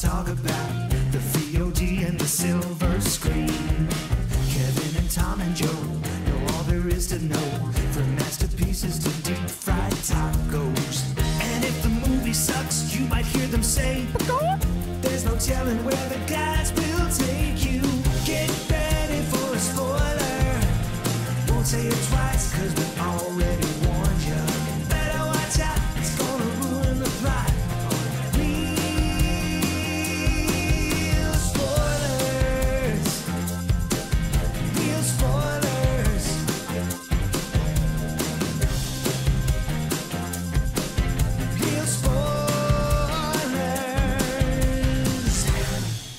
talk about the VOD and the silver screen. Kevin and Tom and Joe know all there is to know, from masterpieces to deep fried tacos. And if the movie sucks, you might hear them say, there's no telling where the guys will take you. Get ready for a spoiler. Won't say it twice, cause we already warned you. Better watch out, it's gonna ruin the plot. Real spoilers. Real spoilers. Real spoilers.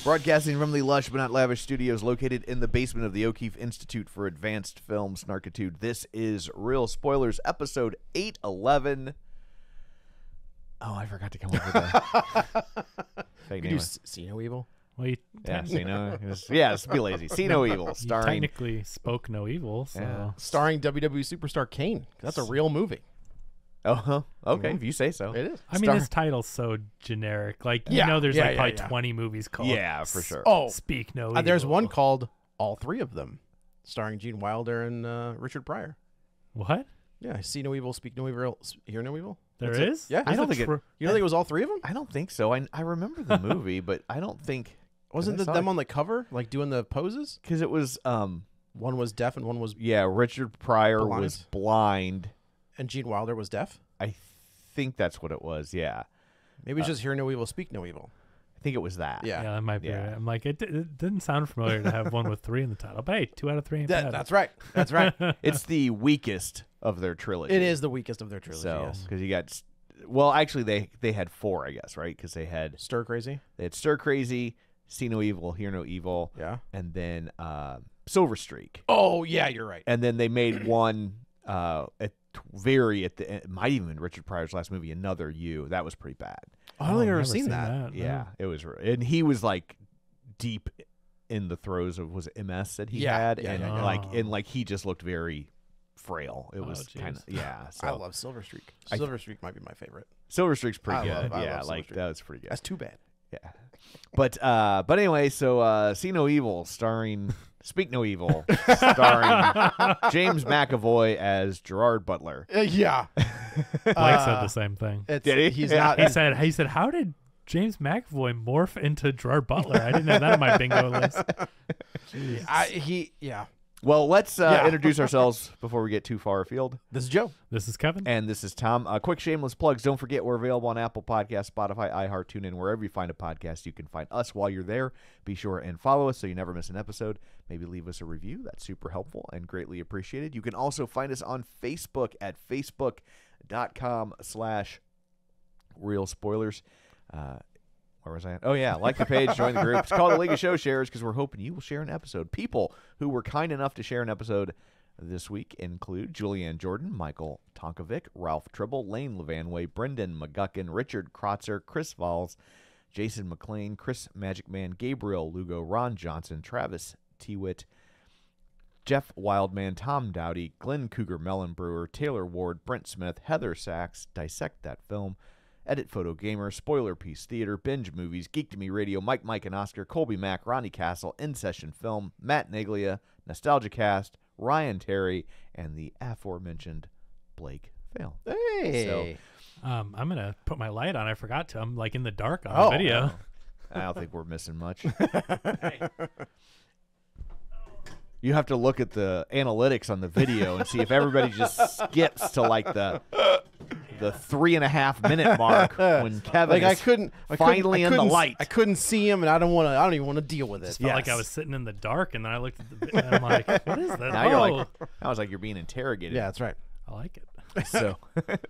Broadcasting from the lush but not lavish studios located in the basement of the O'Keefe Institute for Advanced Film Snarkitude, this is Real Spoilers, episode 811. Oh, I forgot to come up with that. Fake name. See No Evil. Well, you Yeah, see no. Yes, be lazy. See No Evil, you starring. technically spoke no evil, so Yeah. Starring WWE superstar Kane. That's a real movie. Oh, huh. Okay, if you say so. It is. I mean, this title's so generic. Like, Yeah, you know, there's yeah, like yeah, probably yeah. 20 movies called Yeah, for sure. Oh, Speak No Evil. there's one called All Three of Them, starring Gene Wilder and Richard Pryor. What? Yeah, See No Evil, Speak No Evil, Hear No Evil. There That's it. is? Yeah, I don't think it. You don't think it was all three of them? I don't think so. I remember the movie, but I don't think Wasn't I saw them it. on the cover, like doing the poses? because it was One was deaf and one was, yeah, Richard Pryor Blind. was blind. and Gene Wilder was deaf. I think that's what it was. Yeah, Maybe it's just Hear No Evil, Speak No Evil. I think it was that. Yeah, Yeah, that might be Yeah. right. I'm like, it didn't sound familiar to have one with 3 in the title. But hey, 2 out of 3 ain't bad. That's right. That's right. It's the weakest of their trilogy. It is the weakest of their trilogy. So Yes. because you got, well, actually they had 4, I guess, right? Because they had Stir Crazy. Stir Crazy, See No Evil, Hear No Evil, Yeah. and then Silver Streak, Oh yeah, you're right. and then they made one at the end. It might even been Richard Pryor's last movie, Another You. That was pretty bad. I don't think I've ever never seen that. Yeah, it was, and he was like deep in the throes of, was it MS that he Yeah, had, yeah, and yeah. like he just looked very frail. It was jeez. kind of So I love Silver Streak. Silver Streak might be my favorite. Silver Streak's pretty I good. love Yeah, Silver like Streak. that was pretty good. That's too bad. Yeah, but anyway, so See No Evil, starring Speak No Evil, starring James McAvoy as Gerard Butler. Yeah. Blake said the same thing. It's, Did he? He's Yeah. not. He said, how did James McAvoy morph into Gerard Butler? I didn't have that on my bingo list. Yeah. Well, let's Yeah. introduce ourselves before we get too far afield. This is Joe. This is Kevin. And this is Tom. Quick shameless plugs. Don't forget we're available on Apple Podcasts, Spotify, iHeart, TuneIn, wherever you find a podcast. You can find us while you're there. Be sure and follow us so you never miss an episode. Maybe leave us a review. That's super helpful and greatly appreciated. You can also find us on Facebook at facebook.com/Real Spoilers. Where was I at? Oh, yeah. Like the page, join the group. It's called the League of Show Sharers because we're hoping you will share an episode. People who were kind enough to share an episode this week include Julianne Jordan, Michael Tonkovic, Ralph Tribble, Lane Levanway, Brendan McGuckin, Richard Krotzer, Chris Valls, Jason McLean, Chris Magic Man, Gabriel Lugo, Ron Johnson, Travis Tewitt, Jeff Wildman, Tom Dowdy, Glenn Cougar Mellon Brewer, Taylor Ward, Brent Smith, Heather Sachs, Dissect That Film, Edit Photo Gamer, Spoiler Piece Theater, Binge Movies, Geek to Me Radio, Mike and Oscar, Colby Mack, Ronnie Castle, In Session Film, Matt Naglia, Nostalgia Cast, Ryan Terry, and the aforementioned Blake Fail. Hey. I'm going to put my light on. I forgot to. I'm like in the dark on Oh, the video. I don't think we're missing much. You have to look at the analytics on the video and see if everybody just skips to like the 3.5 minute mark when Kevin Like is finally in the light. I couldn't see him, and I don't even want to deal with it. Felt like I was sitting in the dark, and then I looked at the video, and I'm like, what is that? Now you're like, I was like, you're being interrogated. Yeah, that's right. I like it.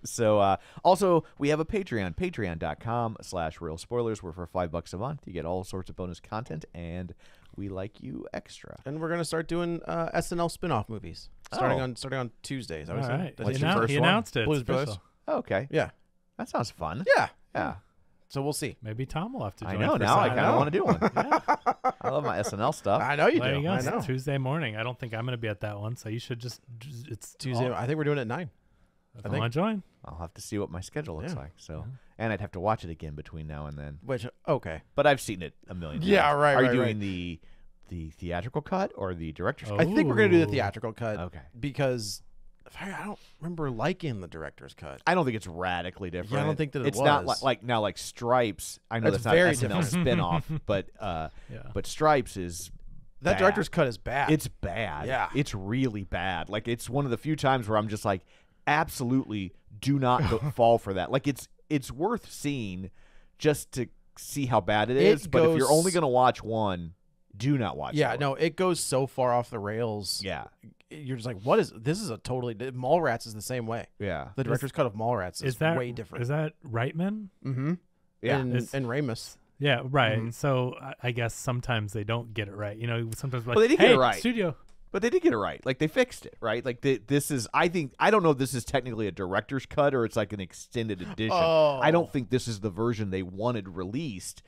So also we have a Patreon, patreon.com/Real Spoilers, where for $5 a month you get all sorts of bonus content, and we like you extra. And we're gonna start doing SNL spin-off movies starting on Tuesdays. I All would say. right. What's He your first one? announced it. Blues It's Brothers. official. Oh, okay, Yeah, that sounds fun. yeah. Yeah, So we'll see. Maybe Tom will have to I join. know. for Now I Saturday. kind of want to do one. I love my SNL stuff. I know you There do. you go. I It's know. Tuesday morning. I don't think I'm going to be at that one, so you should just. It's Tuesday. all- I think we're doing it at 9. I want to join. I'll have to see what my schedule looks Yeah. like. So, and I'd have to watch it again between now and then. Which okay. But I've seen it a million times. Yeah, right, Are you right, doing right. the theatrical cut or the director's cut? I think we're gonna do the Ooh. theatrical cut. Okay. Because I don't remember liking the director's cut. I don't think it's radically different. Yeah, I don't think that it it's not was. like now like Stripes. I know That's that's, very not an SNL spinoff, but Stripes is That bad. director's cut is bad. It's bad. Yeah. It's really bad. Like it's one of the few times where I'm just like, absolutely do not fall for that. Like it's worth seeing just to see how bad it is. But if you're goes- only gonna watch one, do not watch. yeah, the other. no, it goes so far off the rails. Yeah. You're just like, what is this? Is a totally Mallrats is the same way. Yeah. The director's cut of Mallrats is that way different. Is that Reitman? Mm-hmm. Yeah. and It's- Ramus. Yeah, right. Mhm. So I guess sometimes they don't get it right. You know, sometimes like, Well, they did hey, get it right. studio. But they did get it right. Like they fixed it, right? Like this is. I don't know if this is technically a director's cut or it's like an extended edition. I don't think this is the version they wanted released.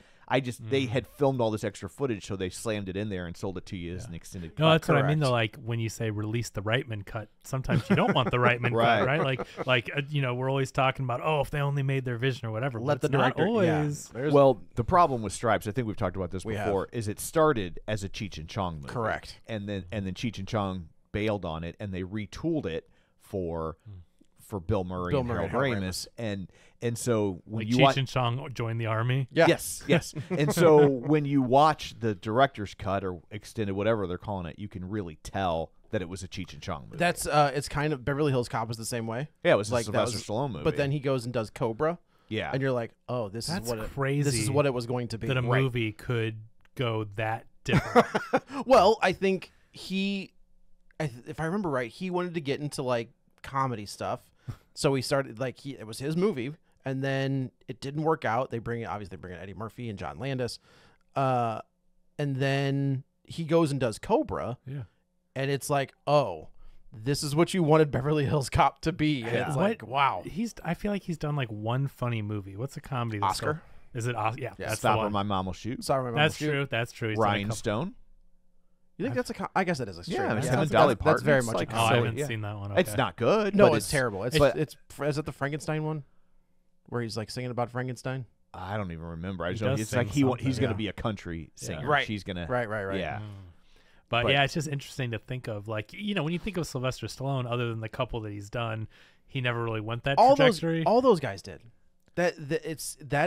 They had filmed all this extra footage, so they slammed it in there and sold it to you as an extended cut. No, that's what I mean. correct. Though, like when you say release the Reitman cut, sometimes you don't want the Reitman Right. cut, right? Like you know, we're always talking about, oh, if they only made their vision or whatever. Let but the it's not director. Yeah. always. There's- Well, the problem with Stripes, I think we've talked about this We before, is it started as a Cheech and Chong movie. Correct. And then Cheech and Chong bailed on it and they retooled it for Bill Murray Bill and Murray Harold and Harold Ramis. And so when Like you Cheech watch and Chong joined the army. yeah. Yes. And so when you watch the director's cut or extended, whatever they're calling it, you can really tell that it was a Cheech and Chong movie. That's it's kind of Beverly Hills Cop was the same way. yeah, it was like a that Sylvester was- Stallone movie. But then he goes and does Cobra, yeah, and you're like, oh, this That's is what This is crazy what it was going to be. that a Right. movie could go that different. Well, I think if I remember right, he wanted to get into like comedy stuff, so he started like it was his movie, and then it didn't work out. They bring in Eddie Murphy and John Landis, and then he goes and does Cobra, Yeah. and it's like, oh, this is what you wanted Beverly Hills Cop to be. And Yeah. it's like, wow, I feel like he's done like one funny movie. What's a comedy? That's Oscar? Is it Oscar? Yeah, Yeah, that's Stop the or one. My Mom Will Shoot. sorry, my That's mom. true. That's true. He's done a couple- Rhinestone. You think that's I guess that is a straight. Yeah, man. it's him and That's- Dolly That's very Parton. much It's a like- Oh, I comedy. haven't yeah. seen that one. It's Okay. not good. No, but it's terrible. It's but- is it the Frankenstein one, where he's like singing about Frankenstein? I don't even remember. I He just know does it's like sing he's going something, to be a country singer. Right. She's going to. Right. Yeah. But, But- yeah, it's just interesting to think of, like, you know, when you think of Sylvester Stallone, other than the couple that he's done, he never really went that trajectory. All those guys did. That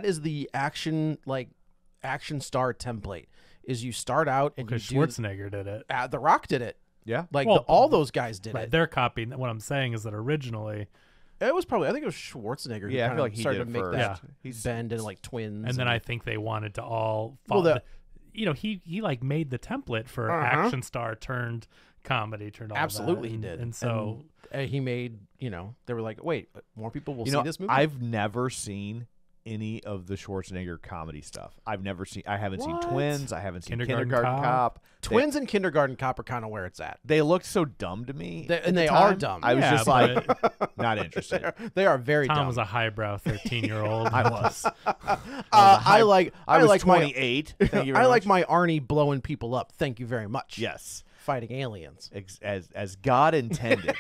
is the action star template. Is you start out and you Because do Schwarzenegger did it. The Rock did it. Yeah. Like Well, all those guys did Right, it. they're copying. What I'm saying is that originally, It was probably I think it was Schwarzenegger. Who Yeah, I kind feel of like he started did to it make first. that Yeah. He's bend into like twins. and then I think they wanted to all Well, follow. You know, he like made the template for Uh-huh. action star turned comedy turned all absolutely that. he did. And so he made they were like, wait, more people will You see know, this movie. I've never seen any of the Schwarzenegger comedy stuff. I haven't seen What? Twins. I haven't seen Kindergarten Kindergarten Cop. Cop. Twins and Kindergarten Cop are kind of where it's at. They looked so dumb to me. They- at and the they are time. dumb. I was Yeah, just like, not interested. They are very Tom dumb. was a highbrow 13-year-old. I was. I like I was like 28. Thank you very I like much. my Arnie blowing people up. Thank you very much. Yes. Fighting aliens. As God intended.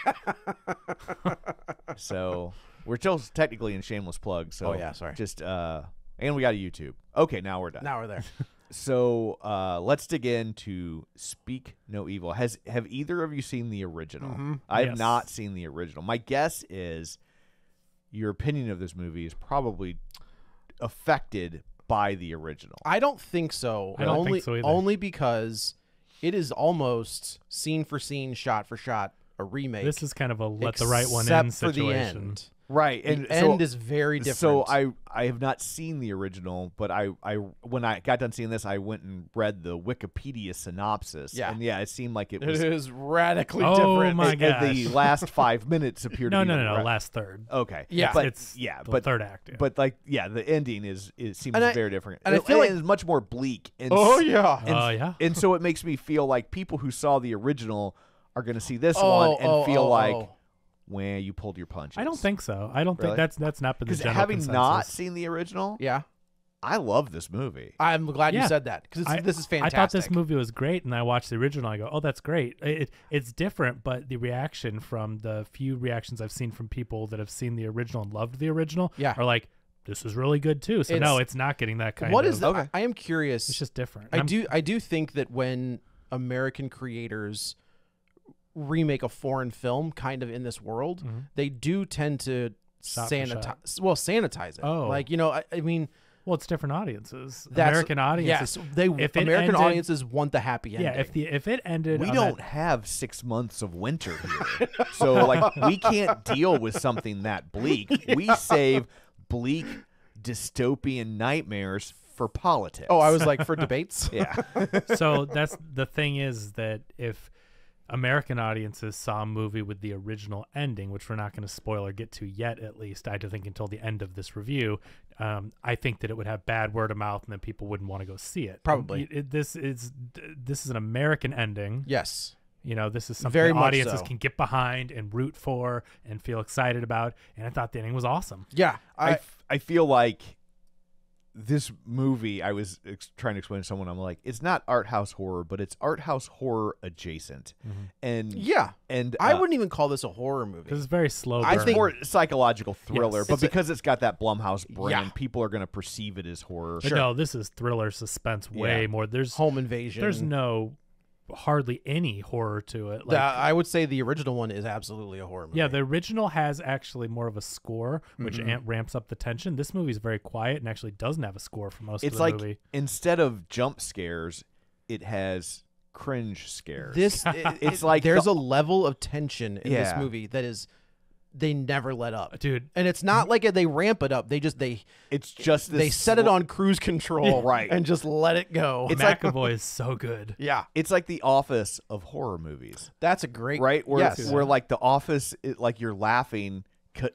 So we're still technically in shameless plug. So Oh, yeah, sorry. Just and we got a YouTube. Okay, now we're done. Now we're there. So let's dig into Speak No Evil. Have either of you seen the original? Mm-hmm. I have Yes. not seen the original. My guess is your opinion of this movie is probably affected by the original. I don't think so. I don't only, think so either. Only because it is almost scene for scene, shot for shot, a remake. This is kind of a let the right one except in for situation. the end. Right, The and end is very different. So I have not seen the original, but I when I got done seeing this, I went and read the Wikipedia synopsis. Yeah. and it seemed like it it was is radically Oh, different. my and gosh. the last 5 minutes appear to No, be no, the no, no. re- Last third. Okay, Yeah. but It's yeah, the but third act. Yeah. but like the ending seems And I- very different, and I feel like- it's much more bleak. And Oh yeah. and, yeah. and so it makes me feel like people who saw the original are going to see this Oh, one and oh, feel oh, like, oh. "Well, you pulled your punches." I don't think so. I don't Really? think that's not been the because general having consensus. not seen the original, Yeah. I love this movie. I'm glad you Yeah. said that because this is I fantastic. thought this movie was great, and I watched the original. I go, "Oh, that's great." It's different, but the reaction from the few reactions I've seen from people that have seen the original and loved the original, Yeah. are like, "This is really good too." So no, it's not getting that kind. What of... is that? I am curious. It's just different. I do think that when American creators remake a foreign film, kind of in this world, they do tend to Shot for shot. sanitize it. Oh. Like I mean. Well, it's different audiences. That's- American audiences. Yes, they if it American ended- audiences want the happy ending. Yeah, if it ended, We on don't that- have 6 months of winter here. So, like, we can't deal with something that bleak. We save bleak dystopian nightmares for politics. Oh, I was like, for debates. yeah. So that's the thing is that if American audiences saw a movie with the original ending, which we're not going to spoil or get to yet, at least I don't think until the end of this review, I think that it would have bad word of mouth, and then people wouldn't want to go see it. Probably. This is an American ending. Yes. You know, this is something Very much audiences so. can get behind and root for and feel excited about. And I thought the ending was awesome. Yeah. I feel like this movie, I was trying to explain to someone, I'm like, it's not art house horror, but it's art house horror adjacent. And yeah. and I wouldn't even call this a horror movie. Because it's very slow burn. I think- more psychological thriller, Yes. but because it's got that Blumhouse brand, Yeah. people are going to perceive it as horror. But no, this is thriller suspense way Yeah. more. There's Home invasion. There's hardly any horror to it. I would say the original one is absolutely a horror movie. Yeah, the original has actually more of a score, which ramps up the tension. This movie's very quiet and actually doesn't have a score for most It's of the like movie. instead of jump scares, it has cringe scares. It's like there's the- a level of tension in this Yeah. movie that is they never let up. Dude, And it's not like they ramp it up. They just they it's just this set it on cruise control Right. and just let it go. It's like- McAvoy is so good. yeah. It's like The Office of horror movies, That's a great right? Where yes. where like The Office, like you're laughing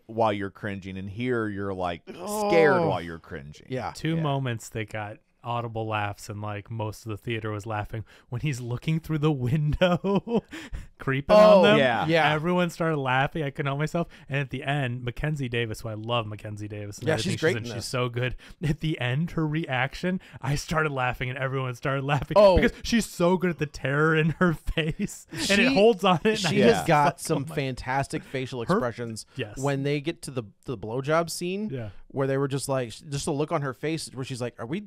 while you're cringing, and here you're like scared Oh. while you're cringing. Yeah. Two moments that got audible laughs, and like most of the theater was laughing when he's looking through the window creeping on them. yeah. Everyone started laughing. I couldn't help myself. And at the end, Mackenzie Davis, who I love Mackenzie Davis, and Yeah, everything she's great in. in She's this. so good. At the end, her reaction, I started laughing and everyone started laughing Oh. because she's so good at the terror in her face, and it She- holds on it. and She I has just got like, some oh my- fantastic facial expressions. Yes. When they get to the blowjob scene, Yeah. where they were just like just a look on her face where she's like, "Are we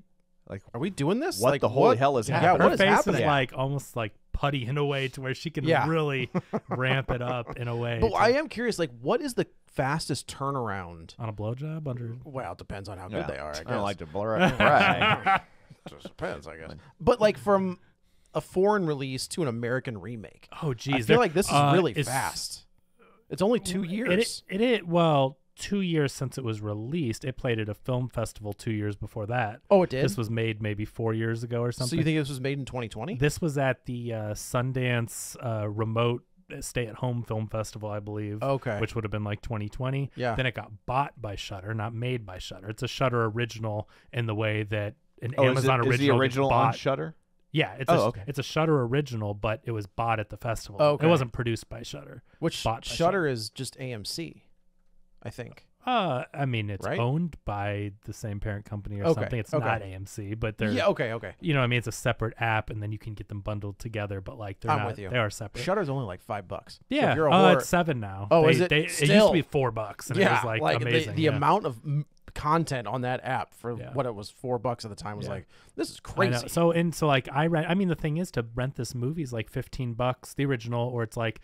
doing this? What like, the holy hell is Yeah, happening? what her is face happening?" is like almost like putty in a way to where she can Yeah. really ramp it up in a way. But to- I am curious, like, what is the fastest turnaround? on a blowjob under. Well, it depends on how Yeah. good they are. I guess. I don't like to blur it. Right. Just depends, I guess. But like from a foreign release to an American remake, Oh, geez. I feel there- like this is really it's- fast. It's only 2 years. Well, 2 years since it was released. It played at a film festival 2 years before that. Oh, it did. This was made maybe 4 years ago or So something. you think this was made in 2020? This was at the Sundance remote stay-at-home film festival, I believe. Okay. Which would have been like 2020. Yeah. Then it got bought by Shudder, not made by Shudder. It's a Shudder original in the way that an Oh, Amazon is original the original gets on bought. Shutter? Yeah, it's Oh, okay. it's a Shudder original, but it was bought at the festival. Okay. It wasn't produced by Shudder. Which bought by Shudder is just AMC, I think. I mean, it's Right? owned by the same parent company or Okay, something. It's okay. not AMC, but they're Yeah. Okay. you know, what I mean, it's a separate app, and then you can get them bundled together. But like, they're I'm not. with you. They are separate. Shudder's only like $5. So Yeah, if you're a horror, it's $7 now. Oh, They- is it? It used to Still. be $4, and it yeah, was like amazing. the yeah. amount of content on that app for Yeah. what it was $4 at the time was Yeah. like, this is I know. crazy. So like I rent. I mean, the thing is to rent this movie is like $15, the original, or it's like,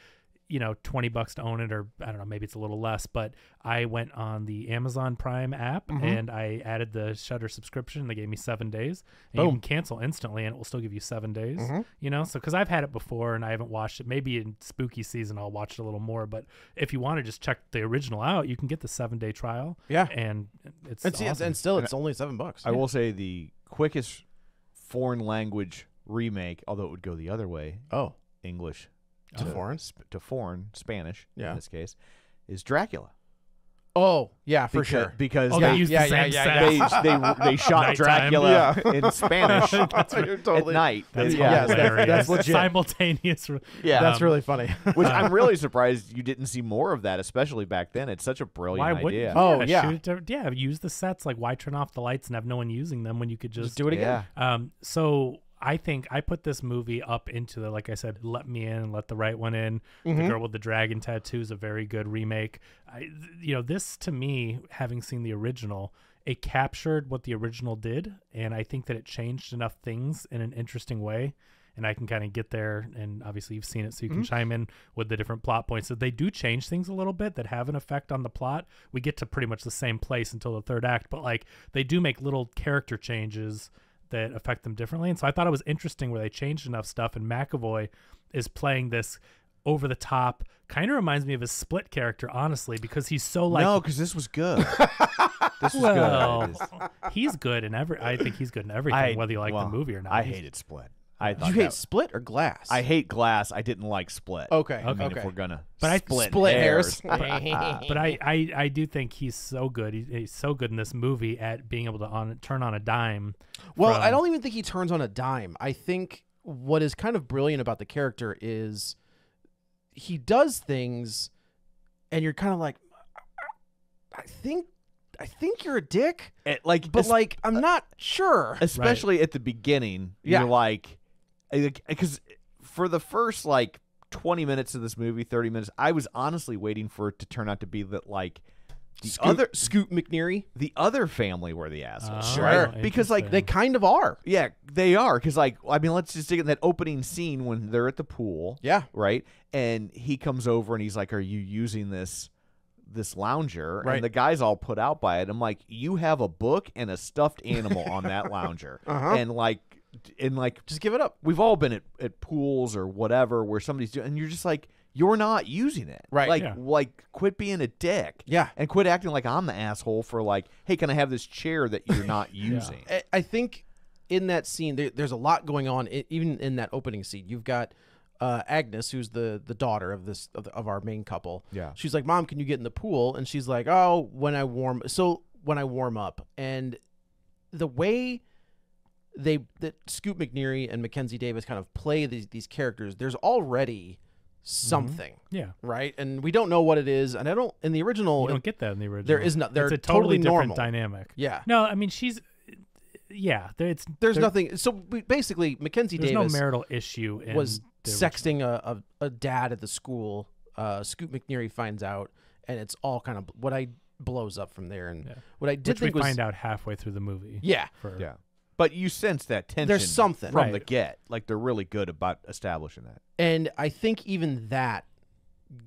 you know, $20 to own it, or I don't know, maybe it's a little less. But I went on the Amazon Prime app and I added the Shudder subscription. They gave me 7 days, and you Boom. can cancel instantly, and it will still give you 7 days. You know, so because I've had it before and I haven't watched it. Maybe in spooky season I'll watch it a little more. But if you want to just check the original out, you can get the 7-day trial. Yeah. and it's and, see, awesome. and still, it's only $7. I will say the quickest foreign language remake, although it would go the other way, Oh, English to foreign? to foreign, Spanish Yeah. in this case, is Dracula. Oh, yeah, for sure. because Oh, they they used the same set. they shot Nighttime. Dracula in Spanish You're totally- at night. That's Yes, hilarious. that's legit. Simultaneous. Yeah. That's really funny. Which I'm really surprised you didn't see more of that, especially back then. It's such a brilliant Why wouldn't idea. you? Oh, yeah. shoot it to- yeah. Use the sets. Like, why turn off the lights and have no one using them when you could Just do it again. Yeah. So I think I put this movie up into the, like I said, Let Me In, Let the Right One In. The Girl with the Dragon Tattoo is a very good remake. This to me, having seen the original, it captured what the original did, and I think that it changed enough things in an interesting way. And I can kind of get there, and obviously you've seen it, so you can chime in with the different plot points. So they do change things a little bit that have an effect on the plot. We get to pretty much the same place until the third act, but like they do make little character changes that affect them differently. And so I thought it was interesting where they changed enough stuff, and McAvoy is playing this over the top. Kind of reminds me of his Split character, honestly, because he's so like No, because this was good. This was well, good. he's good in I think he's good in everything, whether you like the movie or not. I He's- hated Split. I Did thought you hate that- Split or Glass? I hate Glass. I didn't like Split. Okay. I mean, okay. if we're gonna But I- split hairs. but I do think he's so good. He's so good in this movie at being able to turn on a dime. Well, from- I don't even think he turns on a dime. I think what is kind of brilliant about the character is he does things, and you're kind of like, I think you're a dick, like, but like I'm not sure. especially at the beginning. Yeah. You're like, because for the first like 20 minutes of this movie, 30 minutes, I was honestly waiting for it to turn out to be that like Scoot McNeary, the other family were the assholes, Oh, right? Because like they kind of are. yeah, they are. Because like, I mean, let's just dig in that opening scene when they're at the pool. Yeah. Right. And he comes over and he's like, "Are you using this lounger?" Right. And the guy's all put out by it. I'm like, "You have a book and a stuffed animal on that lounger." Uh-huh. And like, Just give it up. we've all been at pools or whatever where somebody's doing, and you're just like, you're not using it. Right. Like, Yeah. like quit being a dick. Yeah. And quit acting like I'm the asshole for like, hey, can I have this chair that you're not using? I think in that scene, there's a lot going on. Even in that opening scene, you've got Agnes, who's the daughter of of our main couple. Yeah. She's like, "Mom, can you get in the pool?" And she's like, "Oh, when I warm up." And the way that Scoot McNeary and Mackenzie Davis kind of play these characters, there's already something, Yeah. right? And we don't know what it is. And I don't in the original. You don't get that in the original. There is not. They're It's a totally totally different normal. dynamic. Yeah. No, I mean she's. Yeah, There's there- nothing. So basically, Mackenzie There's Davis no marital issue. In was the sexting a dad at the school. Scoot McNeary finds out, and it's all kind of blows up from there. And Yeah. what I did which we think was, find out halfway through the movie. yeah, For, Yeah. But you sense that tension There's something. from the Right. get. Like they're really good about establishing that. and I think even that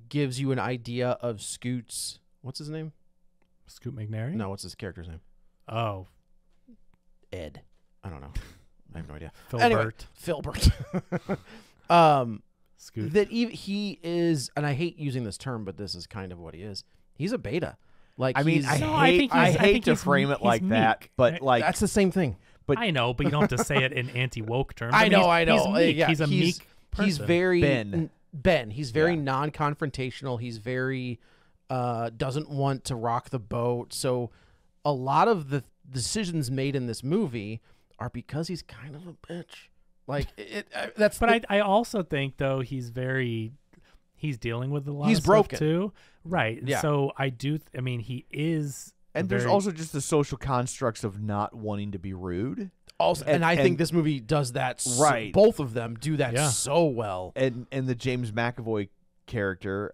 gives you an idea of Scoot's. What's his name? Scoot McNairy. No, what's his character's name? Oh, Ed. I don't know. I have no idea. Filbert. Anyway, Filbert. Scoot. That he is, and I hate using this term, but this is kind of what he is. He's a beta. Like, I mean, he's- I think I he's- I hate think to he's- frame it he's like that, meek. but like that's the same thing. but I know, but you don't have to say it in anti-woke terms. I mean, know. He's meek. Yeah, He's a meek person. He's very Ben. Ben. He's very Yeah. non-confrontational. He's very doesn't want to rock the boat. So a lot of the decisions made in this movie are because he's kind of a bitch. Like that's. But I also think though he's dealing with a lot. He's of broken. stuff too, right? Yeah. So I do. I mean, he is. and there's very- also just the social constructs of not wanting to be rude. also, and I and- think this movie does that. Right. Both of them do that Yeah. so well. And the James McAvoy character,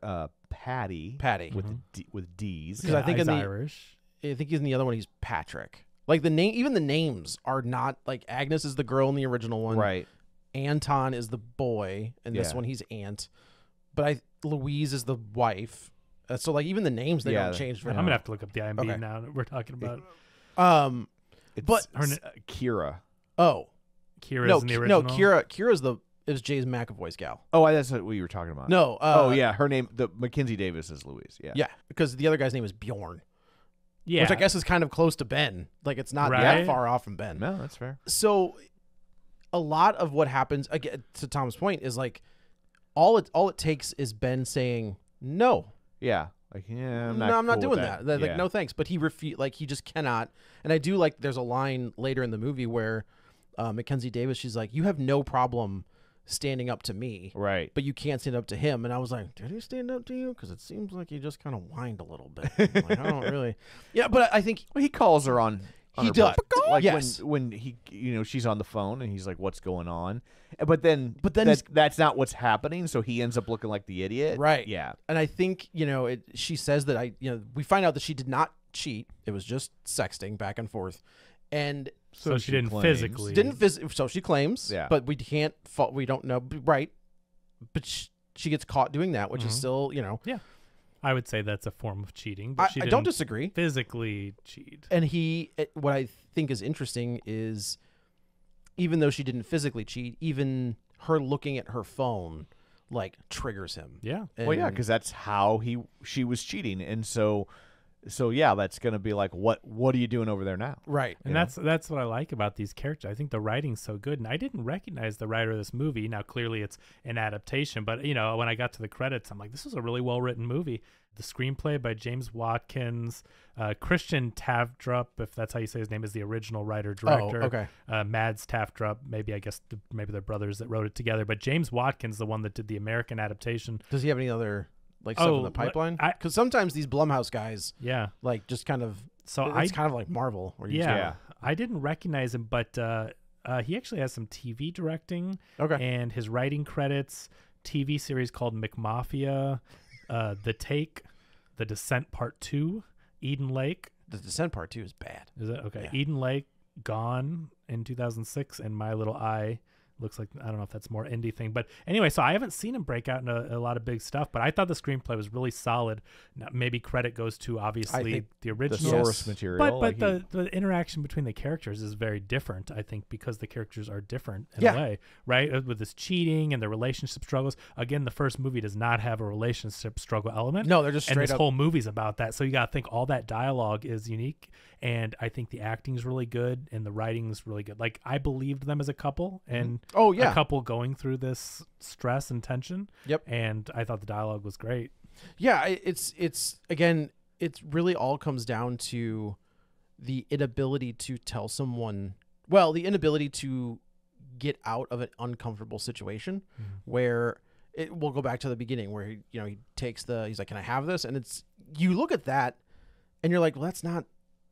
Patty with Mm-hmm. with D's. Because I think he's in the- Irish. I think in the other one he's Patrick. Like the name, even the names are not like Agnes is the girl in the original one. Right. Anton is the boy, and this Yeah. one he's Aunt. But Louise is the wife. So like even the names they Yeah, don't change. I'm gonna have to look up the IMDb Okay. now that we're talking about. It's But- Kira. Oh Kira's no, in the original. Kira's is James McAvoy's gal. Oh, that's what you were talking about. No. Oh yeah, her name. The Mackenzie Davis is Louise. Yeah. Yeah, because the other guy's name is Bjorn, Yeah, which I guess is kind of close to Ben. Like it's not that Right. far off from Ben. No, that's fair. So a lot of what happens, again, to Tom's point, is like all it takes is Ben saying no. Yeah. Like, yeah, no, I'm not cool with doing that. Like, Yeah. no thanks. But he he just cannot. And I do like. There's a line later in the movie where Mackenzie Davis, she's like, "You have no problem standing up to me, Right. but you can't stand up to him." And I was like, "Did he stand up to you? Because it seems like he just kind of whined a little bit." I'm like, I don't really. Yeah, but I think Well, he calls her on He her does. butt. Like Yes. when he, she's on the phone and he's like, "What's going on?" But then he's- that's not what's happening. So he ends up looking like the idiot. Right. Yeah. And I think, she says that we find out that she did not cheat. It was just sexting back and forth. And So she didn't claims. physically. so she claims, Yeah. but we can't we don't know, right? But she gets caught doing that, which is still, I would say that's a form of cheating. But she I don't didn't disagree. physically cheat. And what I think is interesting is even though she didn't physically cheat, even her looking at her phone like triggers him. Yeah. Well, yeah, And- because that's how she was cheating, and so yeah, that's gonna be like, what are you doing over there now? right. And that's what I like about these characters. I think the writing's so good, and I didn't recognize the writer of this movie. Now, clearly, it's an adaptation, but when I got to the credits, I'm like, this is a really well written movie. The screenplay by James Watkins, Christian Tavdrup, if that's how you say his name, is the original writer director. Oh, okay. Mads Tavdrup, maybe maybe they're brothers that wrote it together, but James Watkins, the one that did the American adaptation. Does he have any other stuff in the pipeline? I- Because sometimes these Blumhouse guys Yeah. just kind of So it's kind of like Marvel. Where you just- Yeah, I didn't recognize him, but he actually has some TV directing. Okay. And his writing credits, TV series called McMafia, The Take, The Descent Part 2, Eden Lake. The Descent Part 2 is bad. Is it? Okay. Yeah. Eden Lake, Gone in 2006, and My Little Eye. Looks like, I don't know if that's more indie thing, but anyway, so I haven't seen him break out in a lot of big stuff, but I thought the screenplay was really solid. Now, maybe credit goes to obviously think the The original source material. but like the interaction between the characters is very different, I think, because the characters are different in Yeah. a way, right? With this cheating and the relationship struggles. Again, the first movie does not have a relationship struggle element. No, they're just and straight this up. whole movie's about that. So you got to think all that dialogue is unique, and I think the acting's really good and the writing's really good. Like, I believed them as a couple and Oh, yeah. a couple going through this stress and tension. Yep. And I thought the dialogue was great. Yeah, it's again, it really all comes down to the inability to tell someone, the inability to get out of an uncomfortable situation where we'll go back to the beginning where he takes he's like, "Can I have this?" And you look at that and you're like, "Well, that's not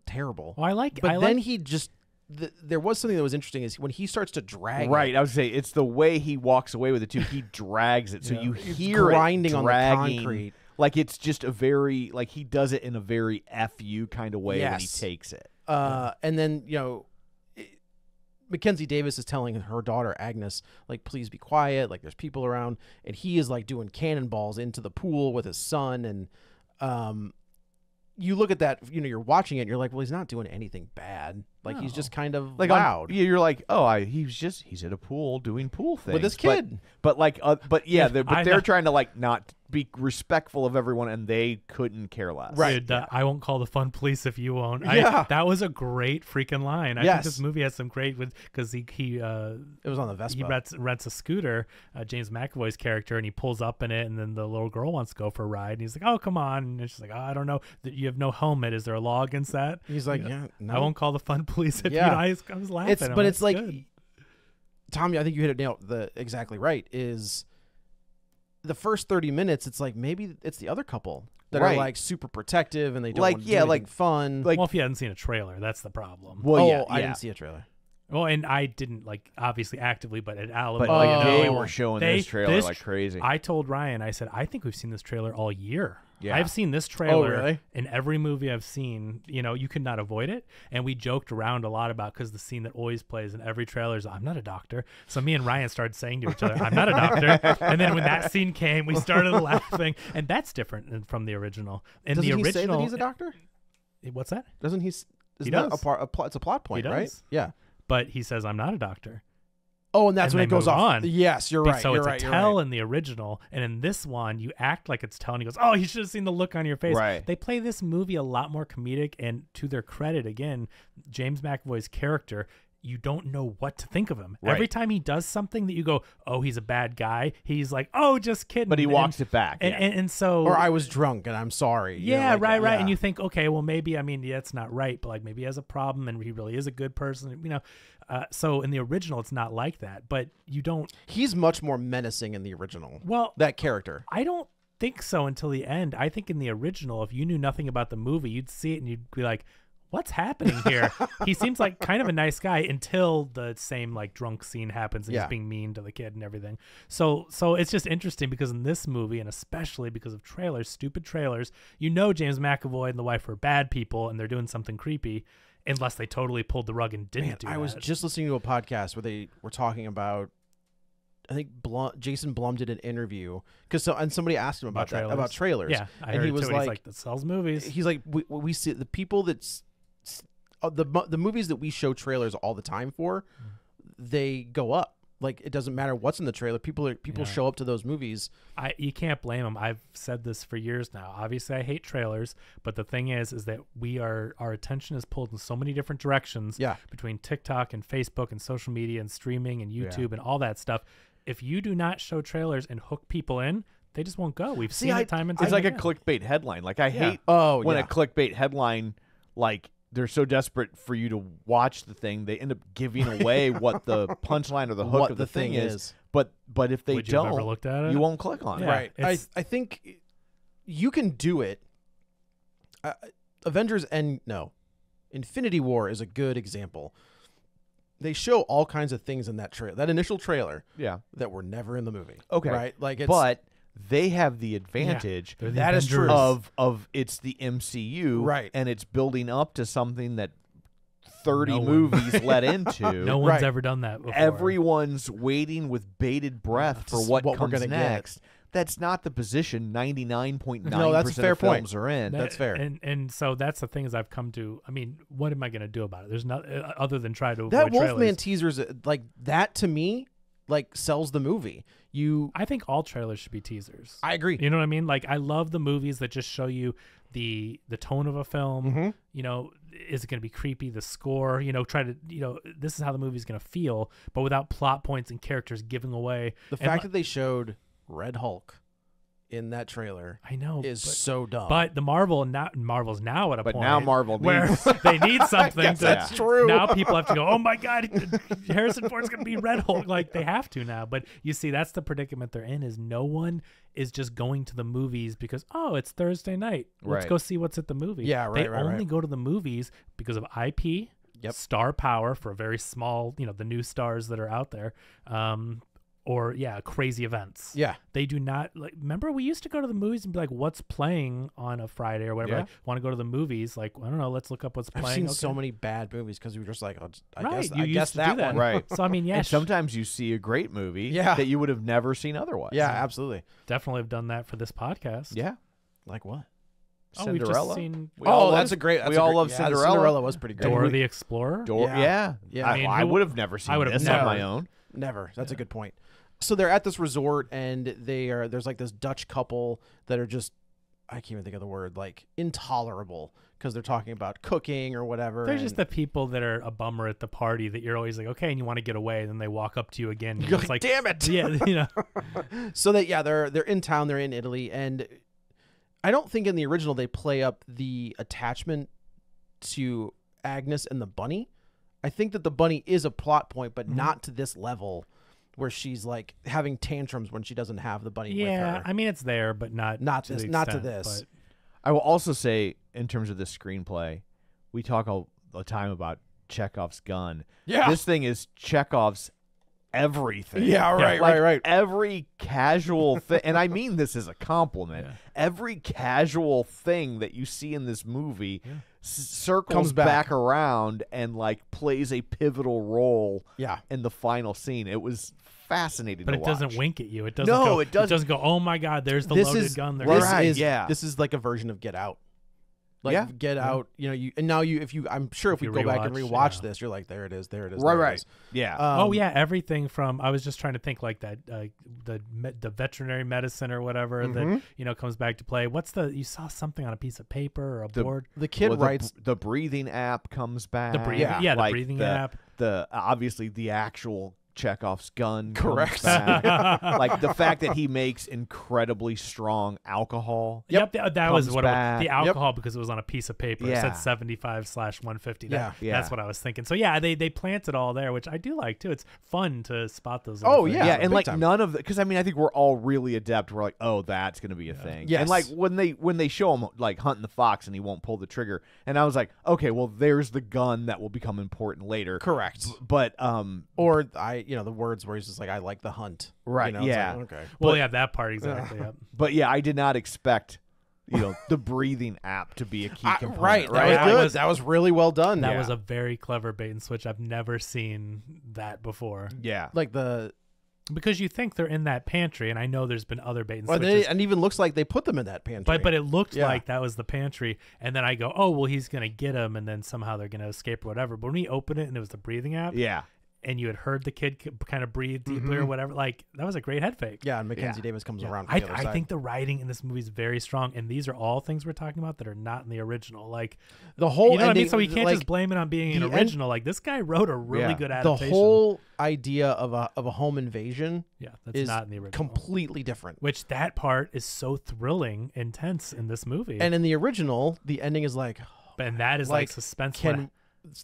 terrible." Well, But then he just there was something that was interesting is when he starts to drag right. it, I would say it's the way he walks away with it too. He drags it, so you hear grinding it on the dragging, concrete. Like it's just a very he does it in a very fu kind of way when he Yes. takes it. And then Mackenzie Davis is telling her daughter Agnes, like, please be quiet, like there's people around, and he is like doing cannonballs into the pool with his son, and you look at that, you're watching it, and you're like, well, he's not doing anything bad, like he's just kind of Like loud you're like, he's at a pool doing pool things with his kid. But I they're know. trying to not be respectful of everyone, and they couldn't care less. Right. Dude, I won't call the fun police if you won't. Yeah. That was a great freaking line. I Yes. think this movie has some great because he It was on the Vespa. he rents a scooter, James McAvoy's character, and he pulls up in it, and then the little girl wants to go for a ride, and he's like, "Oh, come on!" And she's like, "Oh, I don't know. You have no helmet. Is there a law against that?" He's like, yeah, no. I won't call the fun police if Yeah. I was laughing. But it's like, good. Tommy, I think you hit it exactly right. Is the first 30 minutes? It's like maybe it's the other couple that are Right. like super protective and they don't Like, want to yeah, do like- anything fun. like- Well, if you hadn't seen a trailer, that's the problem. Well, oh, yeah, I yeah. didn't see a trailer. Well, and I didn't obviously actively, but at Alamo, But they Oh. were showing They- this trailer this like crazy. I told Ryan, I said, I think we've seen this trailer all year. Yeah. I've seen this trailer really? in every movie I've seen. You could not avoid it. And we joked around a lot about because the scene that always plays in every trailer is, "I'm not a doctor." So me and Ryan started saying to each other, "I'm not a doctor." And then when that scene came, we started laughing. And that's different from the original. In Doesn't the he original, say that he's a doctor? What's that? Doesn't he? He that does. It's a plot point, He right? does. Yeah. But he says, "I'm not a doctor." Oh, and that's And when it they goes move off. on. Yes, you're right. So you're it's right. a you're tell right. in the original, and in this one, you act like it's tell, and he goes, "Oh, you should have seen the look on your face." Right. They play this movie a lot more comedic, and to their credit, again, James McAvoy's character you don't know what to think of him. Right. Every time he does something that you go, oh, he's a bad guy, he's like, oh, just kidding. But he walks it back. And so, Or I was drunk and I'm sorry. You know, yeah, like, right. yeah. And you think, okay, well, maybe, I mean, yeah, it's not right, but like maybe he has a problem and he really is a good person, you know. So in the original, it's not like that, but you don't. He's much more menacing in the original. Well, That character. I don't think so until the end. I think in the original, if you knew nothing about the movie, you'd see it and you'd be like, what's happening here? He seems like kind of a nice guy until the same like drunk scene happens and Yeah. he's being mean to the kid and everything. So it's just interesting because in this movie, and especially because of trailers, stupid trailers, you know James McAvoy and the wife are bad people and they're doing something creepy unless they totally pulled the rug and didn't Man, do I that. was just listening to a podcast where they were talking about, I think Jason Blum did an interview and somebody asked him about that, about trailers. Yeah, I and heard he it was too, and like, that sells movies. he's like, we see the people that's the movies that we show trailers all the time for, they go up. Like it doesn't matter what's in the trailer. People Yeah. show up to those movies. You can't blame them. I've said this for years now. Obviously, I hate trailers, but the thing is that our attention is pulled in so many different directions. Yeah. Between TikTok and Facebook and social media and streaming and YouTube and all that stuff. If you do not show trailers and hook people in, they just won't go. We've seen it time and time It's like again. a clickbait headline. Like I hate Oh, when yeah. a clickbait headline, like they're so desperate for you to watch the thing, they end up giving away what the punchline or the hook What of the the thing thing is. But if they Would you have don't, ever looked at it? you won't click on Yeah. it. Right. it's- I think you can do it. Avengers Infinity War is a good example. They show all kinds of things in that trailer, that initial trailer, Yeah. that were never in the movie. Okay. Right? Like it's But they have the advantage They're the That is true. Avengers. of it's the MCU, Right. and it's building up to something that 30 No one- movies led into. No one's Right. ever done that before. Everyone's waiting with bated breath for Just what what we're comes gonna get. next. That's not the position 99.9% No, that's a fair of films point. are in. That's fair. And so that's the thing is I've come to. I mean, what am I going to do about it? There's not other than try to avoid that Wolfman trailers. teasers, like that to me, like sells the movie. I think all trailers should be teasers. I agree. You know what I mean? Like I love the movies that just show you the tone of a film. Mm-hmm. You know, is it going to be creepy? The score. You know, try to this is how the movie's going to feel, but without plot points and characters giving away. The fact that they showed Red Hulk in that trailer I know is but, so dumb. But Marvel's now at a But point now Marvel where needs- they need something. Yes, to, that's true. Now people have to go, oh my God, Harrison Ford's going to be Red Hulk. Like they have to now. But you see, that's the predicament they're in is no one is just going to the movies because, oh, it's Thursday night. Let's Right. go see what's at the movie. Yeah, They right. only go to the movies because of IP, Yep. star power for a very small, the new stars that are out there. Or crazy events. yeah, They do not remember we used to go to the movies and be like, what's playing on a Friday or whatever. Yeah. Like, want to go to the movies? Like, I don't know, let's look up what's I've playing. seen so Okay. many bad movies because we were just like, I Right, guess, you I used guess to do that that. one. Right. So I mean, yeah, And sometimes you see a great movie Yeah. that you would have never seen otherwise. Yeah, absolutely. definitely have done that for this podcast. Yeah. Like what? Oh, we've just Cinderella. seen We all that's love- a great. That's we a all great- love yeah, Cinderella. Cinderella was pretty great. Dora the Explorer. Yeah. Yeah. Yeah. I, I mean, I who- would have never seen I would have this on never. my own. Never. That's a good point. So they're at this resort and there's like this Dutch couple that are just, I can't even think of the word, like intolerable because they're talking about cooking or whatever. They're and just the people that are a bummer at the party that you're always like, okay, and you want to get away, and then they walk up to you again. And You're it's like, like, damn it. yeah, So they're in town, they're in Italy, and I don't think in the original they play up the attachment to Agnes and the bunny. I think that the bunny is a plot point, but not to this level where she's like having tantrums when she doesn't have the bunny with yeah. her. I mean, it's there, but not to this- the not to extent, this. but- I will also say, in terms of this screenplay, we talk all the time about Chekhov's gun. Yeah. This thing is Chekhov's everything. Yeah, right, Like, right. Every casual thing, and I mean this as a compliment, Yeah. every casual thing that you see in this movie circles Comes back. around and like plays a pivotal role Yeah. in the final scene. It was fascinating But to it doesn't watch. wink at you. It doesn't. No, go, it doesn't. Go. Oh my God! There's the This loaded is gun. There. Right. this is yeah. this is like a version of Get Out. Like Yeah. Get Out, you and now I'm sure if we you go back and rewatch, rewatch yeah. this, you're like, there it is. Right, there it right. is. Yeah. Oh yeah, everything from I was just trying to think like that the veterinary medicine or whatever that comes back to play. What's you saw something on a piece of paper or a board? The kid Well, writes the breathing app comes back. The breathing, yeah, the Like breathing app. The obviously the actual Chekhov's gun. Correct. comes back. Like the fact that he makes incredibly strong alcohol. Yep, that was comes what it was. back. The Yep. alcohol because it was on a piece of paper. It Yeah. said 75/150. Yeah. That's what I was thinking. So yeah, they planted all there, which I do like too. It's fun to spot those. Oh, little things. yeah. Yeah, big and like time. none of because I mean I think we're all really adept. We're like, oh, that's gonna be a thing. Yes. And like when they show him like hunting the fox and he won't pull the trigger, and I was like, okay, well there's the gun that will become important later. correct. But Or the words where he's just like, I like the hunt. Right, It's yeah. like, okay. Well, yeah, that part exactly. Yep. but yeah, I did not expect the breathing app to be a key component. Right. Right. That was That good. was- That was really well done. That Yeah. was a very clever bait and switch. I've never seen that before. Yeah. like the Because you think they're in that pantry, and I know there's been other bait and well, switches. and even looks like they put them in that pantry. But it looked Yeah. like that was the pantry, and then I go, oh well, he's gonna get him, and then somehow they're gonna escape or whatever. But when we opened it and it was the breathing app, Yeah. and you had heard the kid kind of breathe deeply or whatever, like that was a great head fake. yeah, and Mackenzie Yeah. Davis comes Yeah. around from the other I side. think the writing in this movie is very strong, and these are all things we're talking about that are not in the original. Like the whole you know what I mean? ending, So we can't like, just blame it on being an the end- original. Like this guy wrote a really Yeah. good the adaptation. whole idea of a home invasion yeah, that's is not in the original. completely different. Which that part is so thrilling, intense in this movie, And in the original, the ending is like, and that is like like, suspense.